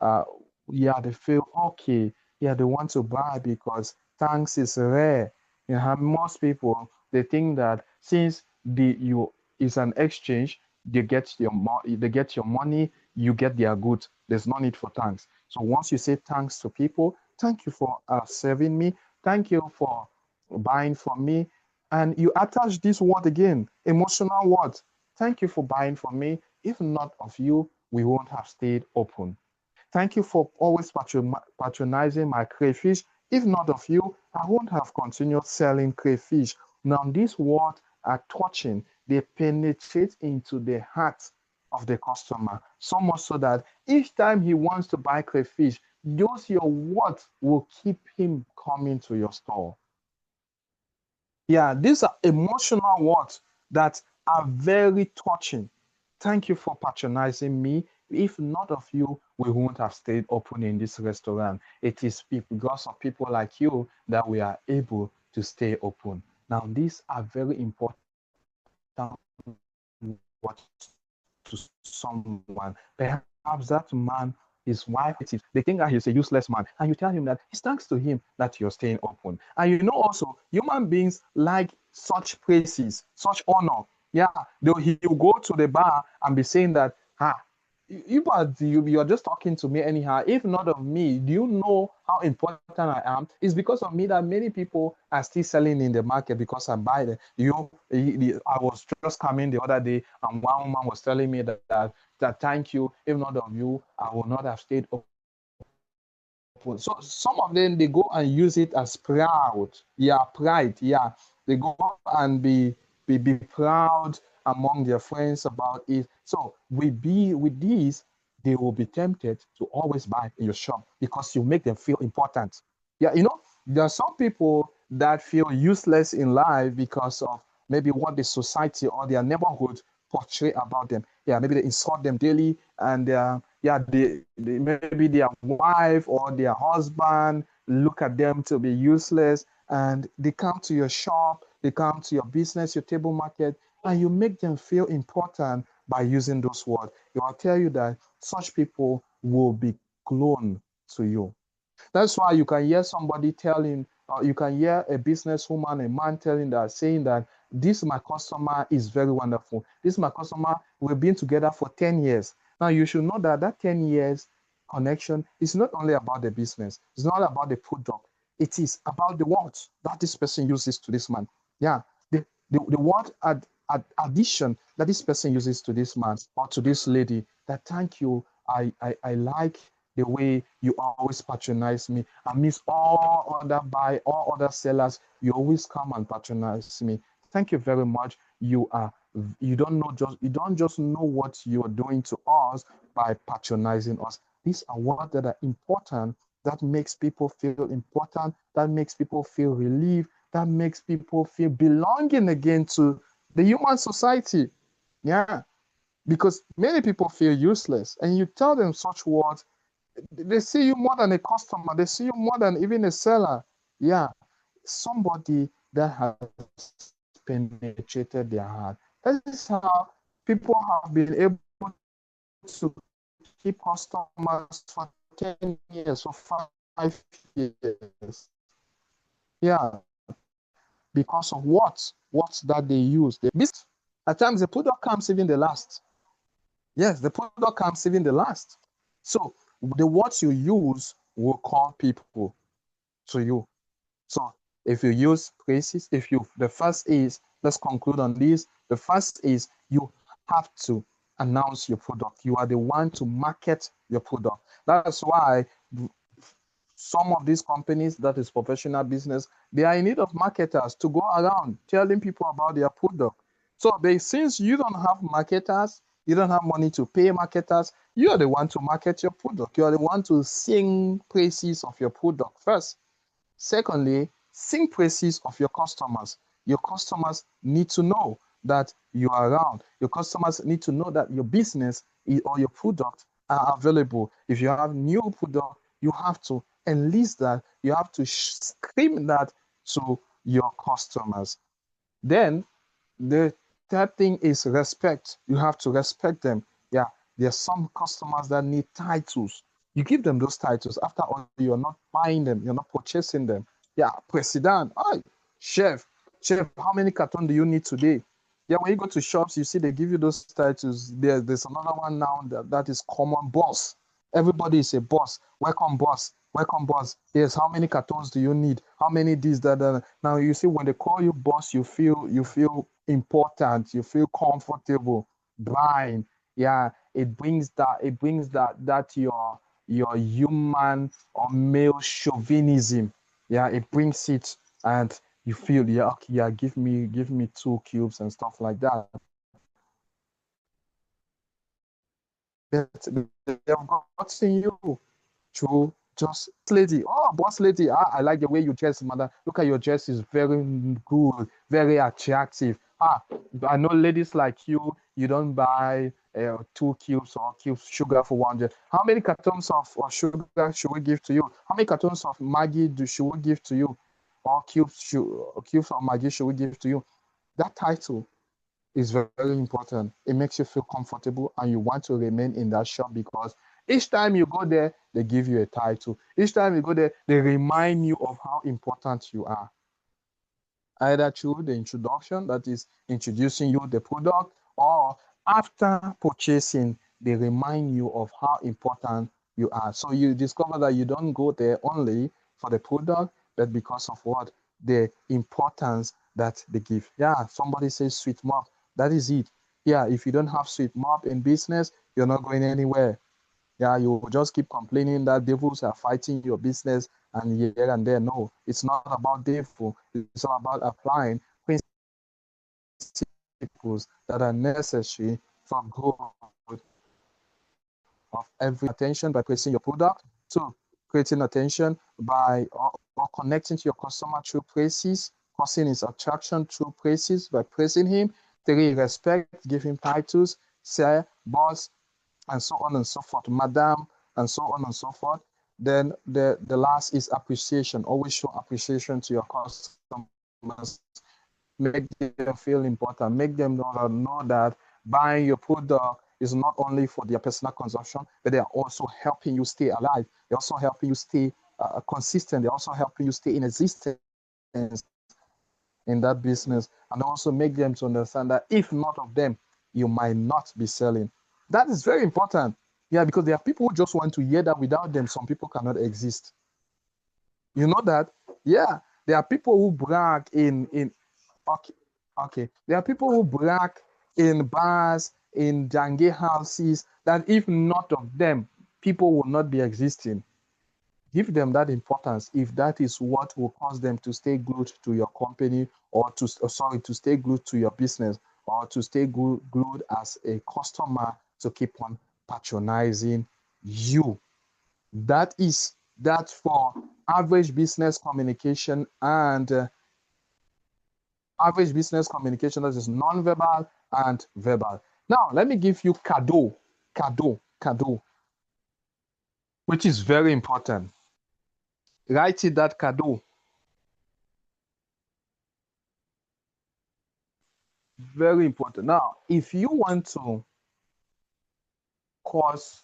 uh yeah, they feel okay. Yeah, they want to buy because thanks is rare. You know, most people, they think that since the you is an exchange, they get your money, you get their goods. There's no need for thanks. So once you say thanks to people, thank you for serving me, thank you for buying from me, and you attach this word again, emotional word. Thank you for buying from me. If not of you, we won't have stayed open. Thank you for always patronizing my crayfish. If not of you, I won't have continued selling crayfish. Now, these words are touching. They penetrate into the heart of the customer, so much so that each time he wants to buy crayfish, those your words will keep him coming to your store. Yeah, these are emotional words that are very touching. Thank you for patronizing me. If not of you, we wouldn't have stayed open in this restaurant. It is because of people like you that we are able to stay open. Now, these are very important words to someone. Perhaps that man, his wife, they think that he's a useless man, and you tell him that it's thanks to him that you're staying open. And you know also, human beings like such praises, such honor. Yeah, he'll go to the bar and be saying that, you're just talking to me anyhow. If not of me, do you know how important I am? It's because of me that many people are still selling in the market because I buy them. I was just coming the other day, and one woman was telling me that thank you. If not of you, I would not have stayed open. So some of them, they go and use it as proud. Yeah, pride. Yeah, they go and be proud among their friends about it. So with these, they will be tempted to always buy in your shop because you make them feel important. Yeah, there are some people that feel useless in life because of maybe what the society or their neighborhood portray about them. Yeah, maybe they insult them daily, and maybe their wife or their husband look at them to be useless, and they come to your shop, they come to your business, your table market, and you make them feel important by using those words. It will tell you that such people will be clone to you. That's why you can hear somebody telling, you can hear a businesswoman, a man saying that this my customer is very wonderful. This my customer, we've been together for 10 years. Now you should know that 10 years connection is not only about the business, it's not about the product, it is about the words that this person uses to this man. Yeah, the word addition that this person uses to this man or to this lady, that thank you, I like the way you always patronize me. I miss all other sellers. You always come and patronize me. Thank you very much. You don't just know what you are doing to us by patronizing us. These are words that are important, that makes people feel important, that makes people feel relieved, that makes people feel belonging again to the human society. Yeah, because many people feel useless, and you tell them such words, they see you more than a customer, they see you more than even a seller. Yeah, somebody that has penetrated their heart. That is how people have been able to keep customers for 10 years, for 5 years. Yeah, because of what that they use. At times the product comes even the last. Yes, the product comes even the last. So the words you use will call people to you. So if you use praises, the first is, let's conclude on this. The first is you have to announce your product. You are the one to market your product. That's why some of these companies, that is professional business, they are in need of marketers to go around telling people about their product. So since you don't have marketers, you don't have money to pay marketers, you are the one to market your product. You are the one to sing praises of your product first. Secondly, sing praises of your customers. Your customers need to know that you are around. Your customers need to know that your business or your product are available. If you have new product, you have to enlist that. You have to scream that to your customers. Then the third thing is respect. You have to respect them. Yeah, there are some customers that need titles. You give them those titles. After all, you're not buying them, you're not purchasing them. Yeah, President, hi, chef, how many cartons do you need today? Yeah, when you go to shops, you see they give you those titles. There's another one now that is common, boss. Everybody is a boss. Welcome, boss. Welcome, boss. Yes, how many cartons do you need? How many this, that? Now you see when they call you boss, you feel important, you feel comfortable buying. Yeah, it brings that your human or male chauvinism. Yeah, it brings it, and you feel, yeah, okay, yeah, give me 2 cubes and stuff like that. They've gotten you through just lady. Oh, boss lady, I like the way you dress, mother. Look at your dress, is very good, very attractive. I know ladies like you don't buy 2 cubes or cubes sugar for 100. How many cartons of sugar should we give to you? How many cartons of Maggie should we give to you? Or cubes of Maggie should we give to you? That title is very, very important. It makes you feel comfortable and you want to remain in that shop because each time you go there, they give you a title. Each time you go there, they remind you of how important you are. Either through the introduction, that is introducing you the product, or after purchasing, they remind you of how important you are. So you discover that you don't go there only for the product, but because of what? The importance that they give. Yeah, somebody says sweet mop. That is it. Yeah, if you don't have sweet mop in business, you're not going anywhere. Yeah, you will just keep complaining that devils are fighting your business and here and there. No, it's not about devil. It's all about applying principles that are necessary for growth of every attention by praising your product. Two, creating attention by or connecting to your customer through praises, causing his attraction through praises by praising him. Three, respect, give him titles, sir, boss, and so on and so forth, madam, and so on and so forth. Then the last is appreciation. Always show appreciation to your customers. Make them feel important. Make them know that buying your product is not only for their personal consumption, but they are also helping you stay alive. They're also helping you stay consistent. They're also helping you stay in existence in that business, and also make them to understand that if not of them, you might not be selling. That is very important. Yeah, because there are people who just want to hear that without them, some people cannot exist. You know that? Yeah, there are people who brag in okay. There are people who brag in bars, in jange houses, that if not of them, people will not be existing. Give them that importance if that is what will cause them to stay glued to your company, or to stay glued to your business, or to stay glued as a customer, to keep on patronizing you. That's for average business communication, and average business communication that is non-verbal and verbal. Now, let me give you cadeau, which is very important. Write it, that cadeau. Very important. Now, if you want to cause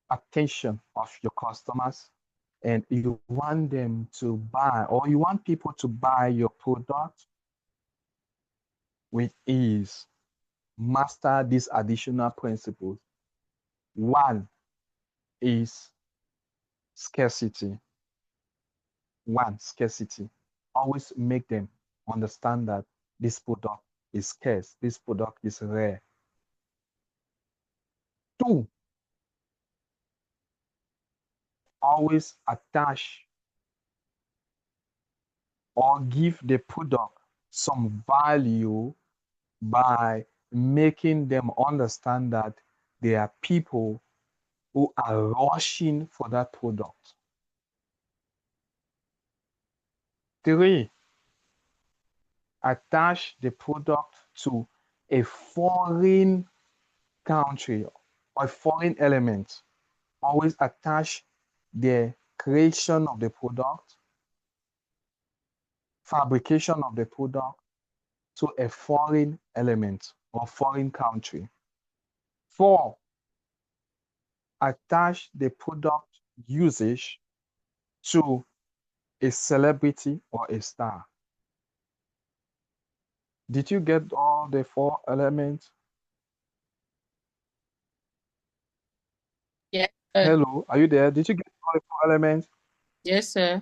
attention of your customers, and you want them to buy, or you want people to buy your product with ease, master these additional principles. One is scarcity. Scarcity. Always make them understand that this product is scarce, this product is rare. Two, always attach or give the product some value by making them understand that there are people who are rushing for that product. Three, attach the product to a foreign country or foreign element. Always attach the creation of the product, fabrication of the product, to a foreign element or foreign country. Four, attach the product usage to a celebrity or a star. Did you get all the 4 elements? Yes, Hello, are you there? Did you get all the 4 elements? Yes, sir.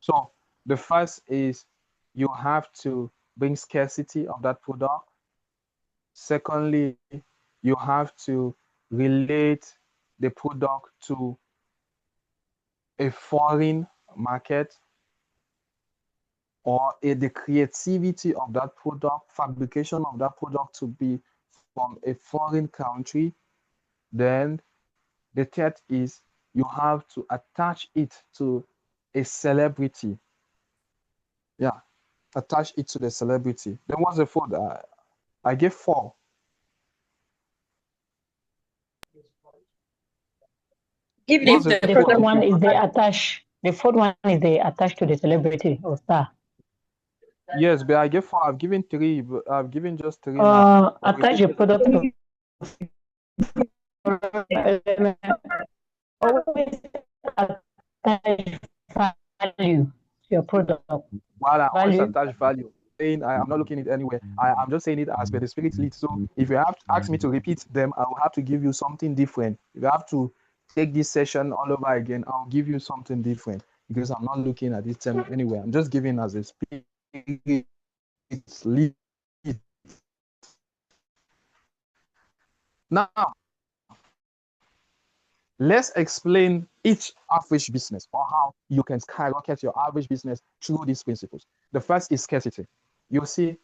So the first is you have to bring scarcity of that product. Secondly, you have to relate the product to a foreign market, or the creativity of that product, fabrication of that product to be from a foreign country. Then the third is you have to attach it to a celebrity. Yeah, attach it to the celebrity. Then what's the fourth? I gave 4. Give Leave the the The fourth one is the attach. The fourth one is the attach to the celebrity or star. Yes, but I gave 4. I've given 3. But I've given just 3 now. Attach the product to always attach value to your product. While I always Value. attach value, saying I'm not looking at it anywhere. I'm just saying it as per the spirit leads. So if you have to ask me to repeat them, I will have to give you something different. If you have to take this session all over again, I'll give you something different, because I'm not looking at this term anywhere. I'm just giving as a spirit lead. Now, let's explain each average business, or how you can skyrocket your average business through these principles. The first is scarcity. You see,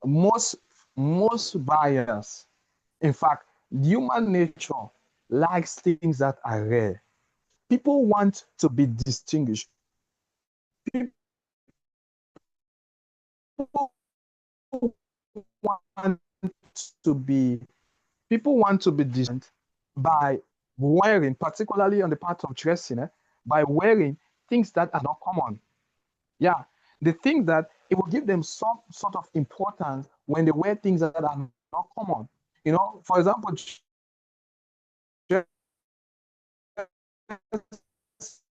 most buyers, in fact, human nature likes things that are rare. People want to be distinguished. People want to be different by wearing, particularly on the part of dressing, by wearing things that are not common. Yeah, they think that it will give them some sort of importance when they wear things that are not common. You know, for example,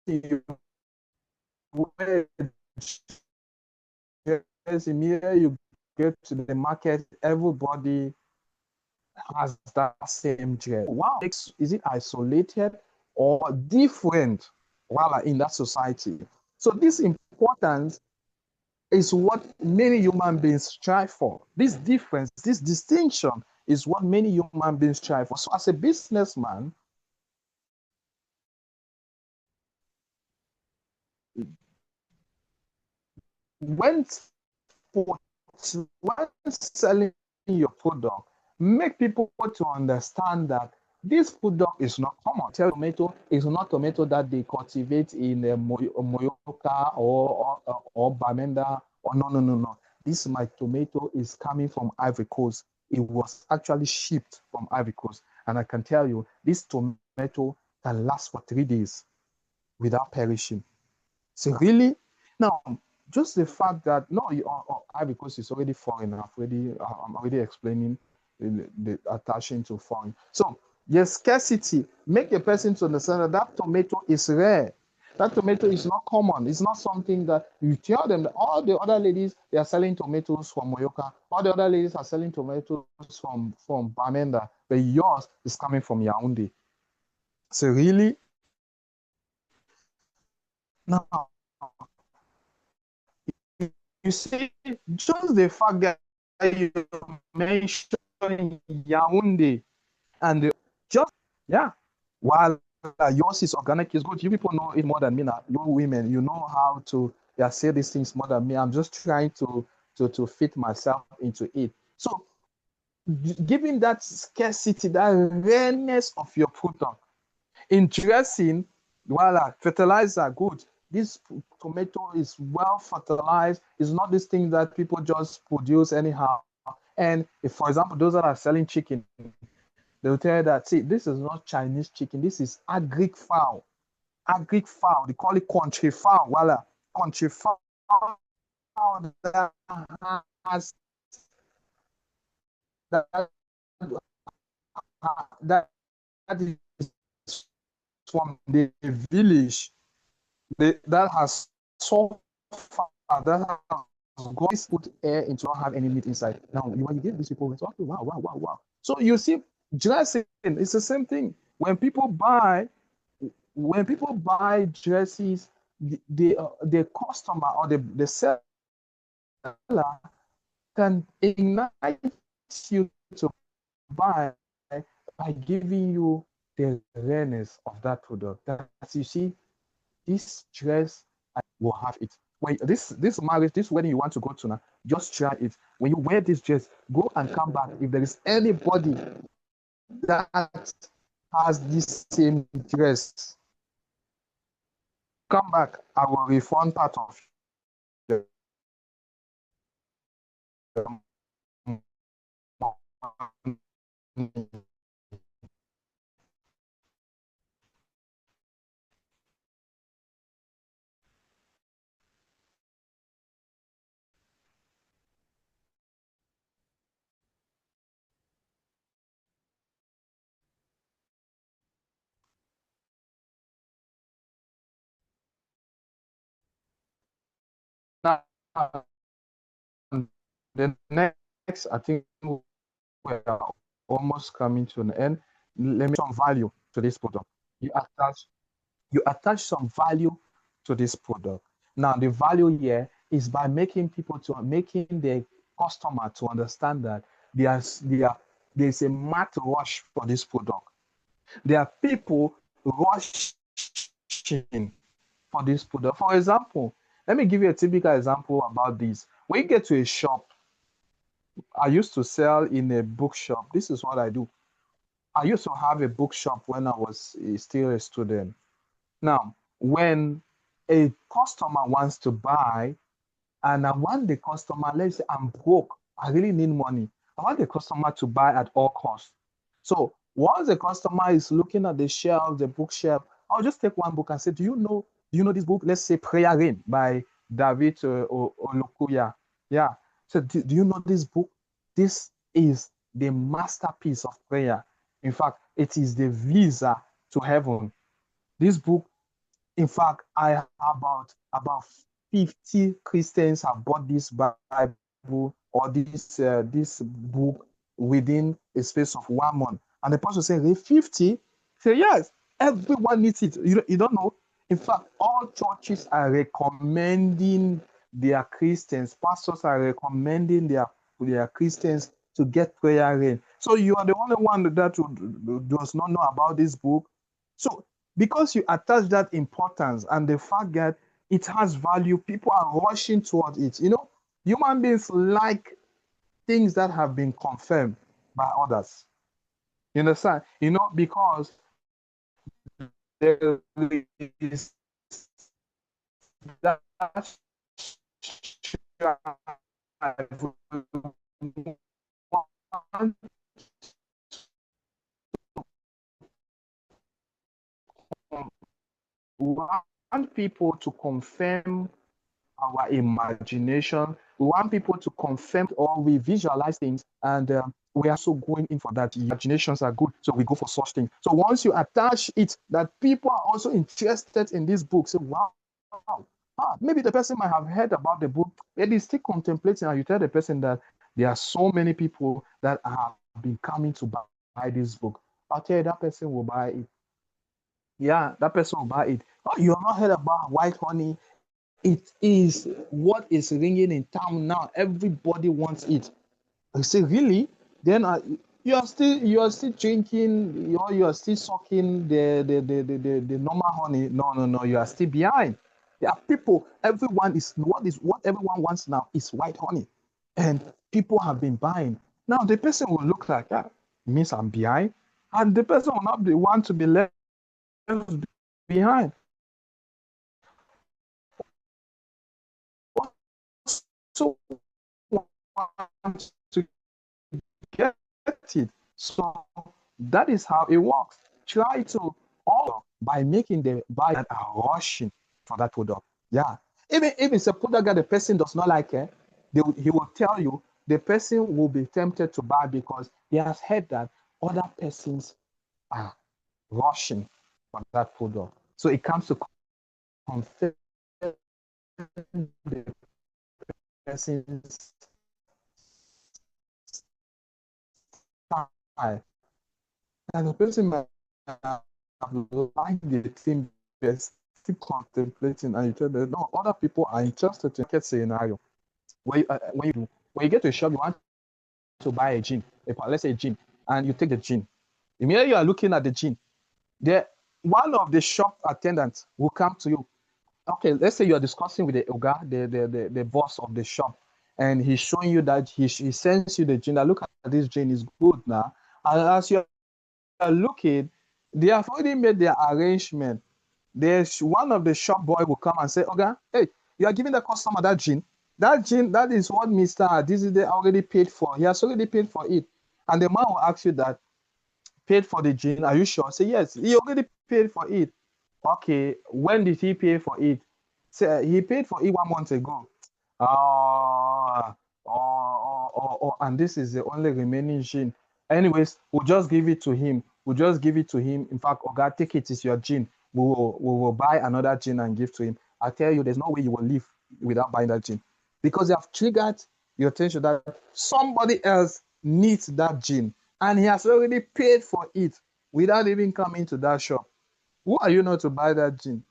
you wear immediately you get to the market, everybody has that same dress. Wow, is it isolated or different while in that society? So this importance is what many human beings strive for. This difference, this distinction is what many human beings strive for. So as a businessman, when when selling your product, make people to understand that this product is not common. Tomato is not tomato that they cultivate in Moyoka or Bamenda, or no. This my tomato is coming from Ivory Coast. It was actually shipped from Ivory Coast, and I can tell you this tomato can last for 3 days without perishing. So really, now just the fact that no, Ivory Coast is already foreign. I'm already explaining the attaching to foreign. So yes, scarcity make a person to understand that that tomato is rare. That tomato is not common. It's not something that you tell them that all the other ladies they are selling tomatoes from Moyoka. All the other ladies are selling tomatoes from Bamenda, but yours is coming from Yaoundé. So really, now you see, just the fact that you mentioned Yaoundé and just, yeah, while yours is organic is good. You people know it more than me now. You women, you know how to say these things more than me. I'm just trying to fit myself into it. So, given that scarcity, that rareness of your product, in dressing, voila, fertilizer, good. This tomato is well fertilized. It's not this thing that people just produce anyhow. And if, for example, those that are selling chicken, they'll tell you that, see, this is not Chinese chicken. This is agric fowl. Agric fowl. They call it country fowl. Voila. Country fowl that has that is from the village that has so far that has got put air into not have any meat inside. Now, when you give these people, it's okay, wow. So you see, dressing, it's the same thing. When people buy dresses, the customer or the seller can ignite you to buy by giving you the awareness of that product. As you see, this dress will have it. When this marriage, this wedding you want to go to now, just try it. When you wear this dress, go and come back. If there is anybody that has this same dress, come back. I will refund part of the now, the next, I think we're almost coming to an end. Let me some value to this product. You attach some value to this product. Now, the value here is by making the customer to understand that there's a mad rush for this product. There are people rushing for this product. For example, let me give you a typical example about this. When you get to a shop, I used to sell in a bookshop. This is what I do. I used to have a bookshop when I was still a student. Now, when a customer wants to buy, and I want the customer, let's say I'm broke, I really need money. I want the customer to buy at all costs. So once the customer is looking at the shelf, the bookshelf, I'll just take one book and say, do you know this book? Let's say Prayer Rain by David Olukoya. Yeah. So do you know this book? This is the masterpiece of prayer. In fact, it is the visa to heaven. This book, in fact, I have about 50 Christians have bought this Bible or this book within a space of 1 month. And the pastor said, 50? Say, yes, everyone needs it. You don't know. In fact, all churches are recommending their Christians, pastors are recommending their Christians to get Prayer Rain. So you are the only one that does not know about this book. So because you attach that importance and the fact that it has value, people are rushing towards it. Human beings like things that have been confirmed by others. You understand? Because there is that we want people to confirm our imagination. We want people to confirm or we visualize things, and we are also going in for that. Imaginations are good, so we go for such things. So once you attach it, that people are also interested in this book, say, wow, maybe the person might have heard about the book, but he's still contemplating, and you tell the person that there are so many people that have been coming to buy this book. I'll tell you that person will buy it. Yeah, that person will buy it. Oh, you have not heard about white honey? It is what is ringing in town now. Everybody wants it. I say, really? Then you are still drinking, you are still sucking the normal honey. No, no, no, you are still behind. There are people, what everyone wants now is white honey. And people have been buying. Now the person will look like that. It means I'm behind. And the person will not be want to be left behind. So want to get it. So that is how it works. Try to all by making the buyer that are rushing for that product. Yeah. Even if it's a product that the person does not like, he will tell you the person will be tempted to buy because he has heard that other persons are rushing for that product. So it comes to confirm the person's style. And the person might have liked the thing, they're still contemplating, and you tell them, no, other people are interested in that scenario. When you get to a shop, you want to buy a gin, let's say a gin, and you take the gin. Immediately you are looking at the gin. There, one of the shop attendants will come to you. Okay, let's say you are discussing with the Oga, the boss of the shop, and he's showing you that he sends you the gin. Now look at this gin is good now. And as you are looking, they have already made their arrangement. There's one of the shop boy will come and say, "Okay, hey, you are giving the customer that gin. That gin, that is what Mister This is they already paid for. He has already paid for it." And the man will ask you that, paid for the gin? Are you sure? Say yes. He already paid for it. Okay, when did he pay for it? Say he paid for it 1 month ago. Ah, and this is the only remaining gin. Anyways, we'll just give it to him. We'll just give it to him. In fact, Oga, take it. It's your gin. We will buy another gin and give to him. I tell you, there's no way you will live without buying that gin because you have triggered your attention that somebody else needs that gin and he has already paid for it without even coming to that shop. Who are you not to buy that gin?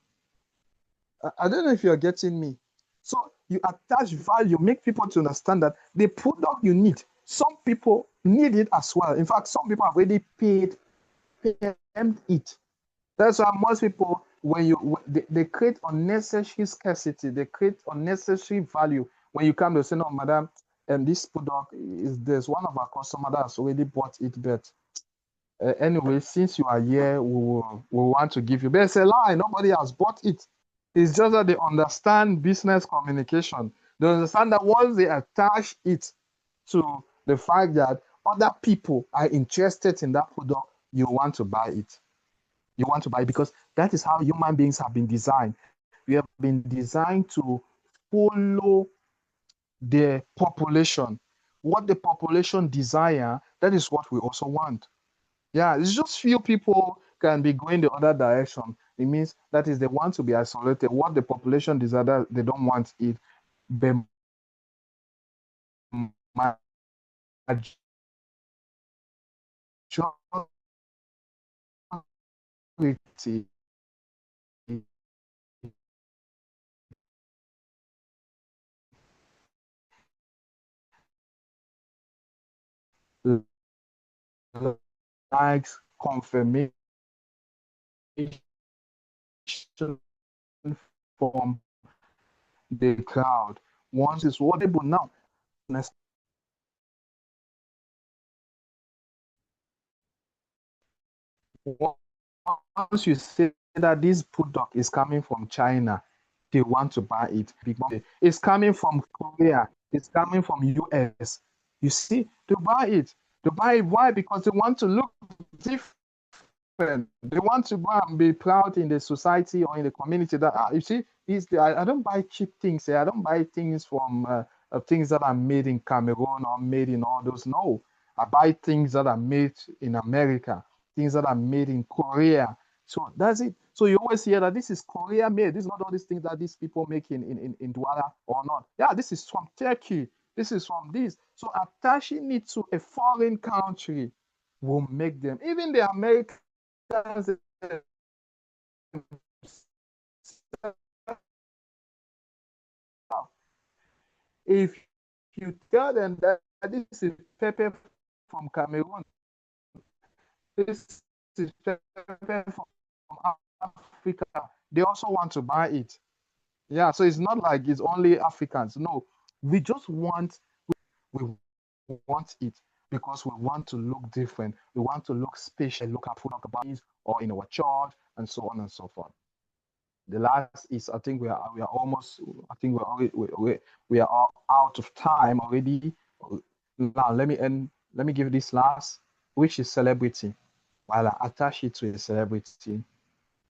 I don't know if you're getting me. So you attach value, make people to understand that the product you need, some people need it as well. In fact, some people have already paid it. That's why most people, they create unnecessary scarcity, they create unnecessary value. When you come to say, no, madam, and this product there's one of our customers that has already bought it, but anyway, since you are here, we want to give you. But it's a lie. Nobody has bought it. It's just that they understand business communication. They understand that once they attach it to the fact that other people are interested in that product, you want to buy it. You want to buy it because that is how human beings have been designed. We have been designed to follow the population. What the population desire, that is what we also want. Yeah, it's just few people can be going the other direction. It means that is they want to be isolated. What the population desire, they don't want it. The majority likes confirmation from the crowd. Once it's audible now, once you say that this product is coming from China, they want to buy it because it's coming from Korea, it's coming from US. You see, they buy it. They buy it. Why? Because they want to look different. They want to go and be proud in the society or in the community that you see, I don't buy cheap things. I don't buy things from things that are made in Cameroon or made in all those. No, I buy things that are made in America, things that are made in Korea. So that's it. So you always hear that this is Korea made. This is not all these things that these people make in Douala or not. Yeah, this is from Turkey. This is from this. So attaching it to a foreign country will make them, even the Americans, if you tell them that this is pepper from Cameroon, this is pepper from Africa, they also want to buy it. Yeah, so it's not like it's only Africans. No, we just want we want it because we want to look different. We want to look special, look at product companies or in our church and so on and so forth. The last is, I think we are almost, I think we're already, we are all out of time already. Now let me give this last, which is celebrity. While I attach it to a celebrity,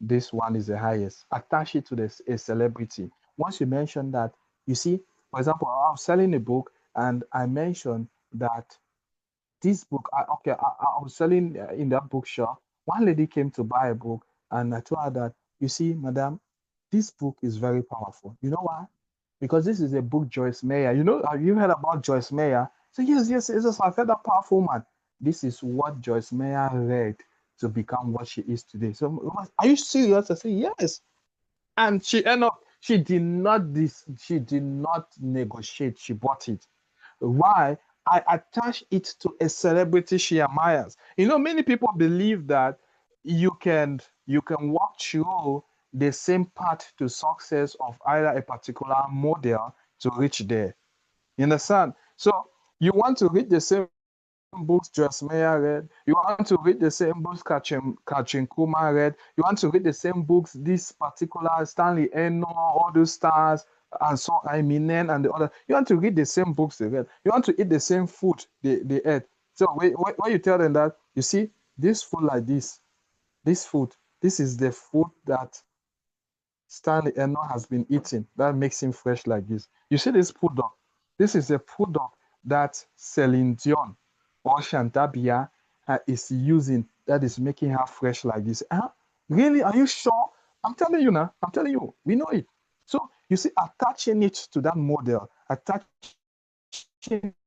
this one is the highest. Attach it to a celebrity. Once you mention that, you see, for example, I was selling a book and I mentioned that this book, I was selling in that bookshop. One lady came to buy a book and I told her that, you see, madam, this book is very powerful. You know why? Because this is a book Joyce Meyer. You know, have you heard about Joyce Meyer? So yes, I've heard that powerful man. This is what Joyce Meyer read to become what she is today. So are you serious? I say yes. And she did not negotiate. She bought it. Why? I attach it to a celebrity she admires. You know, many people believe that you can walk through the same path to success of either a particular model to reach there. You understand? So you want to read the same books Joyce Meyer read. You want to read the same books Katrin Kuma read. You want to read the same books this particular Stanley Eno, all those stars, and so Eminem and the other. You want to read the same books they read. You want to eat the same food they ate. So when you tell them that, you see, this food like this food, this is the food that Stanley Eno has been eating that makes him fresh like this. You see this product. This is a product that Celine Dion or Shantabia is using that is making her fresh like this. Really? Are you sure? I'm telling you now. I'm telling you. We know it. So you see, attaching it to that model, attaching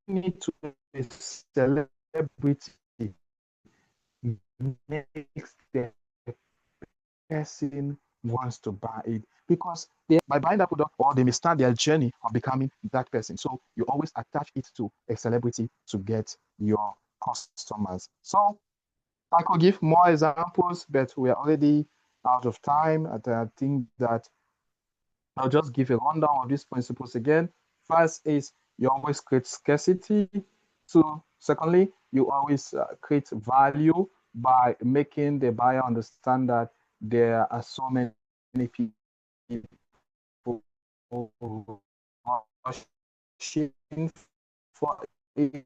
it to a celebrity makes the person wants to buy it because by buying that product or they may start their journey of becoming that person. So you always attach it to a celebrity to get your customers. So I could give more examples, but we are already out of time. I think that I'll just give a rundown of these principles again. First is you always create scarcity. So secondly, you always create value by making the buyer understand that there are so many people rushing for it.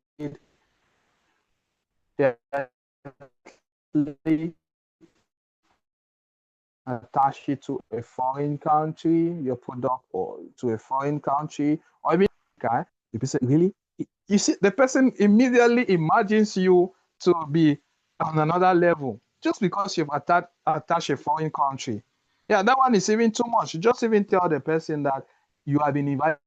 Attach it to a foreign country, your product, or to a foreign country, or even the person really, you see, the person immediately imagines you to be on another level just because you've attached a foreign country. Yeah, that one is even too much. Just even tell the person that you have been invited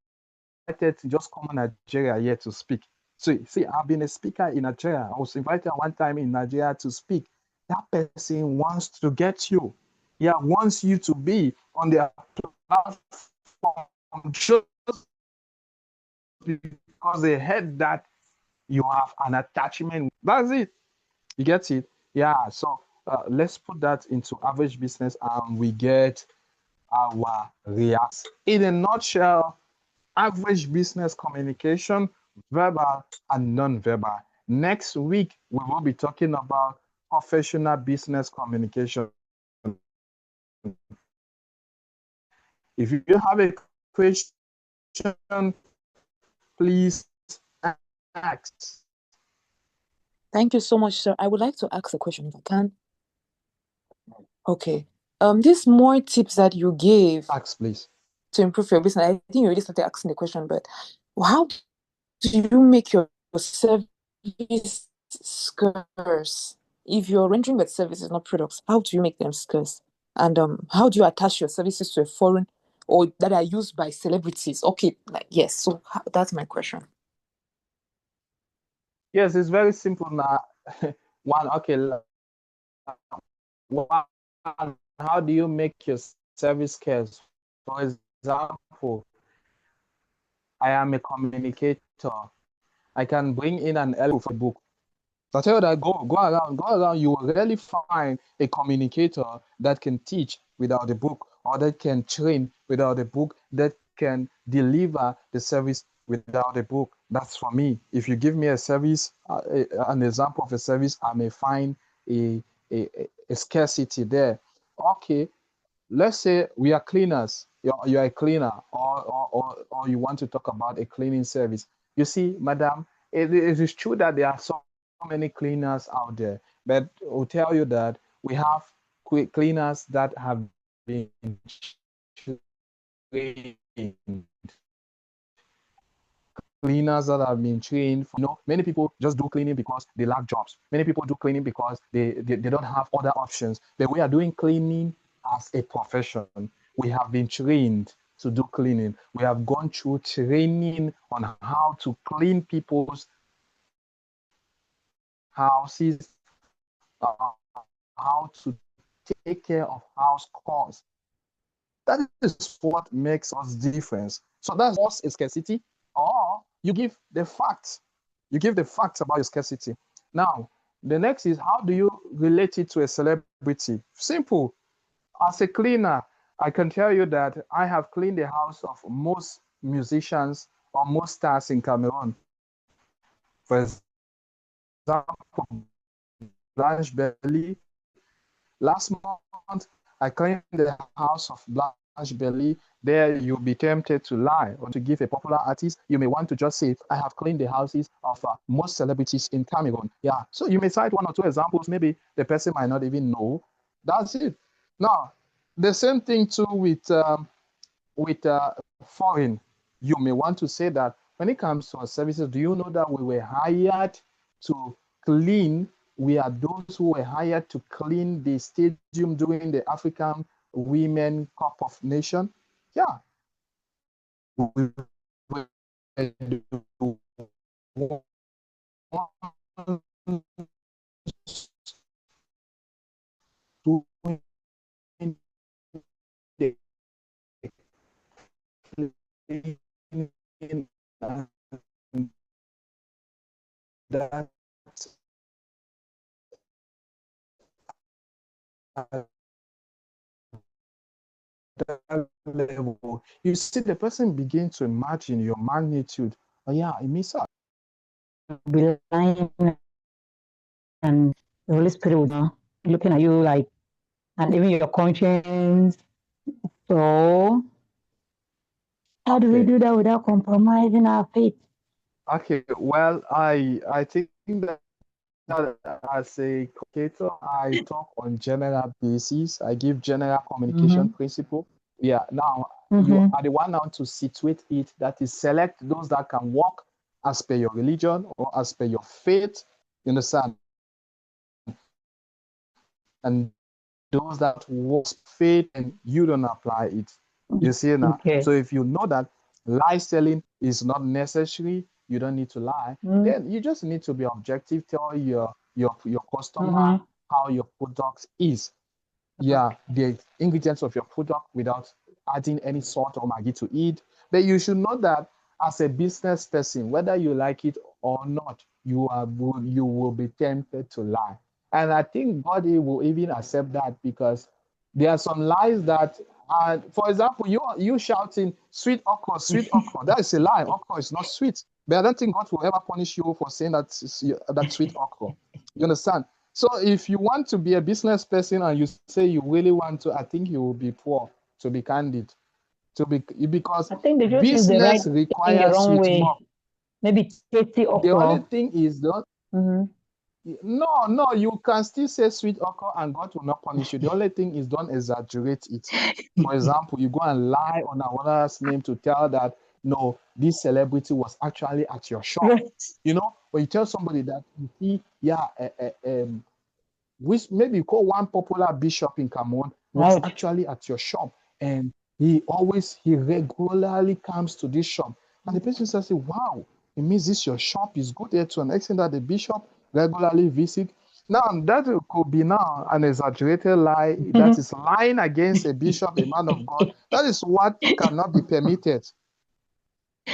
to just come to Nigeria here to speak. So see, I've been a speaker in Nigeria. I was invited one time in Nigeria to speak. That person wants to get you. Yeah, wants you to be on their platform just because they heard that you have an attachment. That's it. You get it? Yeah. So let's put that into average business and we get our reacts. In a nutshell, average business communication, verbal and non-verbal. Next week, we will be talking about professional business communication. If you have a question, please ask. Thank you so much, sir. I would like to ask a question if I can. Okay. These more tips that you gave Ask, please. to improve your business, I think you already started asking the question, but how do you make your service scarce? If you're rendering with services, not products, how do you make them scarce? And how do you attach your services to a foreign or that are used by celebrities? Okay, like yes. So that's my question. Yes, it's very simple now. One, okay. One, how do you make your service scarce? For example, I am a communicator. I can bring in an element for a book. So I tell you that go around, you will rarely find a communicator that can teach without a book, or that can train without a book, that can deliver the service without a book. That's for me. If you give me a service, an example of a service, I may find a scarcity there. Okay, let's say we are cleaners. You're a cleaner, or you want to talk about a cleaning service. You see, madam, it is true that there are so many cleaners out there, but I'll tell you that we have cleaners that have been trained. Cleaners that have been trained. Many people just do cleaning because they lack jobs. Many people do cleaning because they don't have other options. But we are doing cleaning as a profession. We have been trained to do cleaning. We have gone through training on how to clean people's houses, how to take care of house chores. That is what makes us different. So that's what's a scarcity, or you give the facts. You give the facts about your scarcity. Now, the next is how do you relate it to a celebrity? Simple. As a cleaner, I can tell you that I have cleaned the house of most musicians or most stars in Cameroon. For example, Blanche Belly. Last month, I cleaned the house of Blanche Belly. There, you'll be tempted to lie or to give a popular artist. You may want to just say, I have cleaned the houses of most celebrities in Cameroon. Yeah, so you may cite one or two examples. Maybe the person might not even know. That's it. Now, the same thing too with foreign. You may want to say that when it comes to our services, do you know that we were hired to clean? We are those who were hired to clean the stadium during the African Women Cup of Nations. Yeah. We were doing the cleaning, and that level, you see the person begin to imagine your magnitude. Oh yeah, it means Be lying, and the Holy Spirit will be looking at you like, and even your conscience. So, how do we do that without compromising our faith? Okay, well, I think that as a communicator, I talk on general basis. I give general communication principle. Yeah, now you are the one now to situate it, that is select those that can work as per your religion or as per your faith, you understand? And those that work faith and you don't apply it. You see now? Okay. So if you know that lie selling is not necessary, you don't need to lie, then you just need to be objective, tell your customer how your product is. Yeah, the ingredients of your product without adding any salt or maggi to it. But you should know that as a business person, whether you like it or not, you will be tempted to lie. And I think God will even accept that, because there are some lies that, for example, you shouting sweet okra, that is a lie. Okra is not sweet. But I don't think God will ever punish you for saying that that sweet okra. You understand? So if you want to be a business person and you say you really want to, I think you will be poor, to be candid. Because I think they just use the right business thing in the requires wrong sweet way. mouth. Maybe tasty The only okra. thing is no, you can still say sweet okra and God will not punish you. The only thing is don't exaggerate it. For example, you go and lie on another's name to tell that no, this celebrity was actually at your shop. Right. You know, when you tell somebody that you see, yeah, which maybe you call one popular bishop in Cameroon was Right. actually at your shop, and he regularly comes to this shop, and the person says, wow, it means this your shop is good there to an extent that the bishop regularly visit. Now that could be now an exaggerated lie that is lying against a bishop, a man of God. That is what cannot be permitted.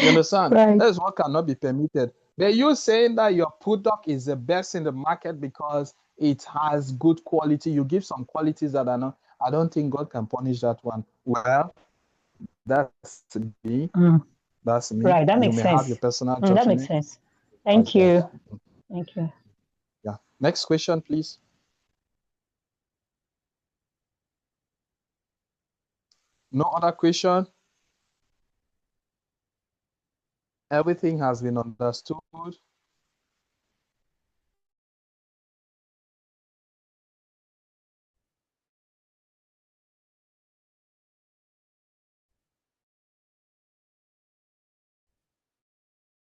You understand? Right. That is what cannot be permitted. But you saying that your product is the best in the market because it has good quality, you give some qualities that are not, I don't think God can punish that one. Well, that's me. Mm. That's me. Right. That You makes may have sense. your personal That makes judgment, sense. but Thank you. Thank you. yeah. Next question, please. No other question? Everything has been understood.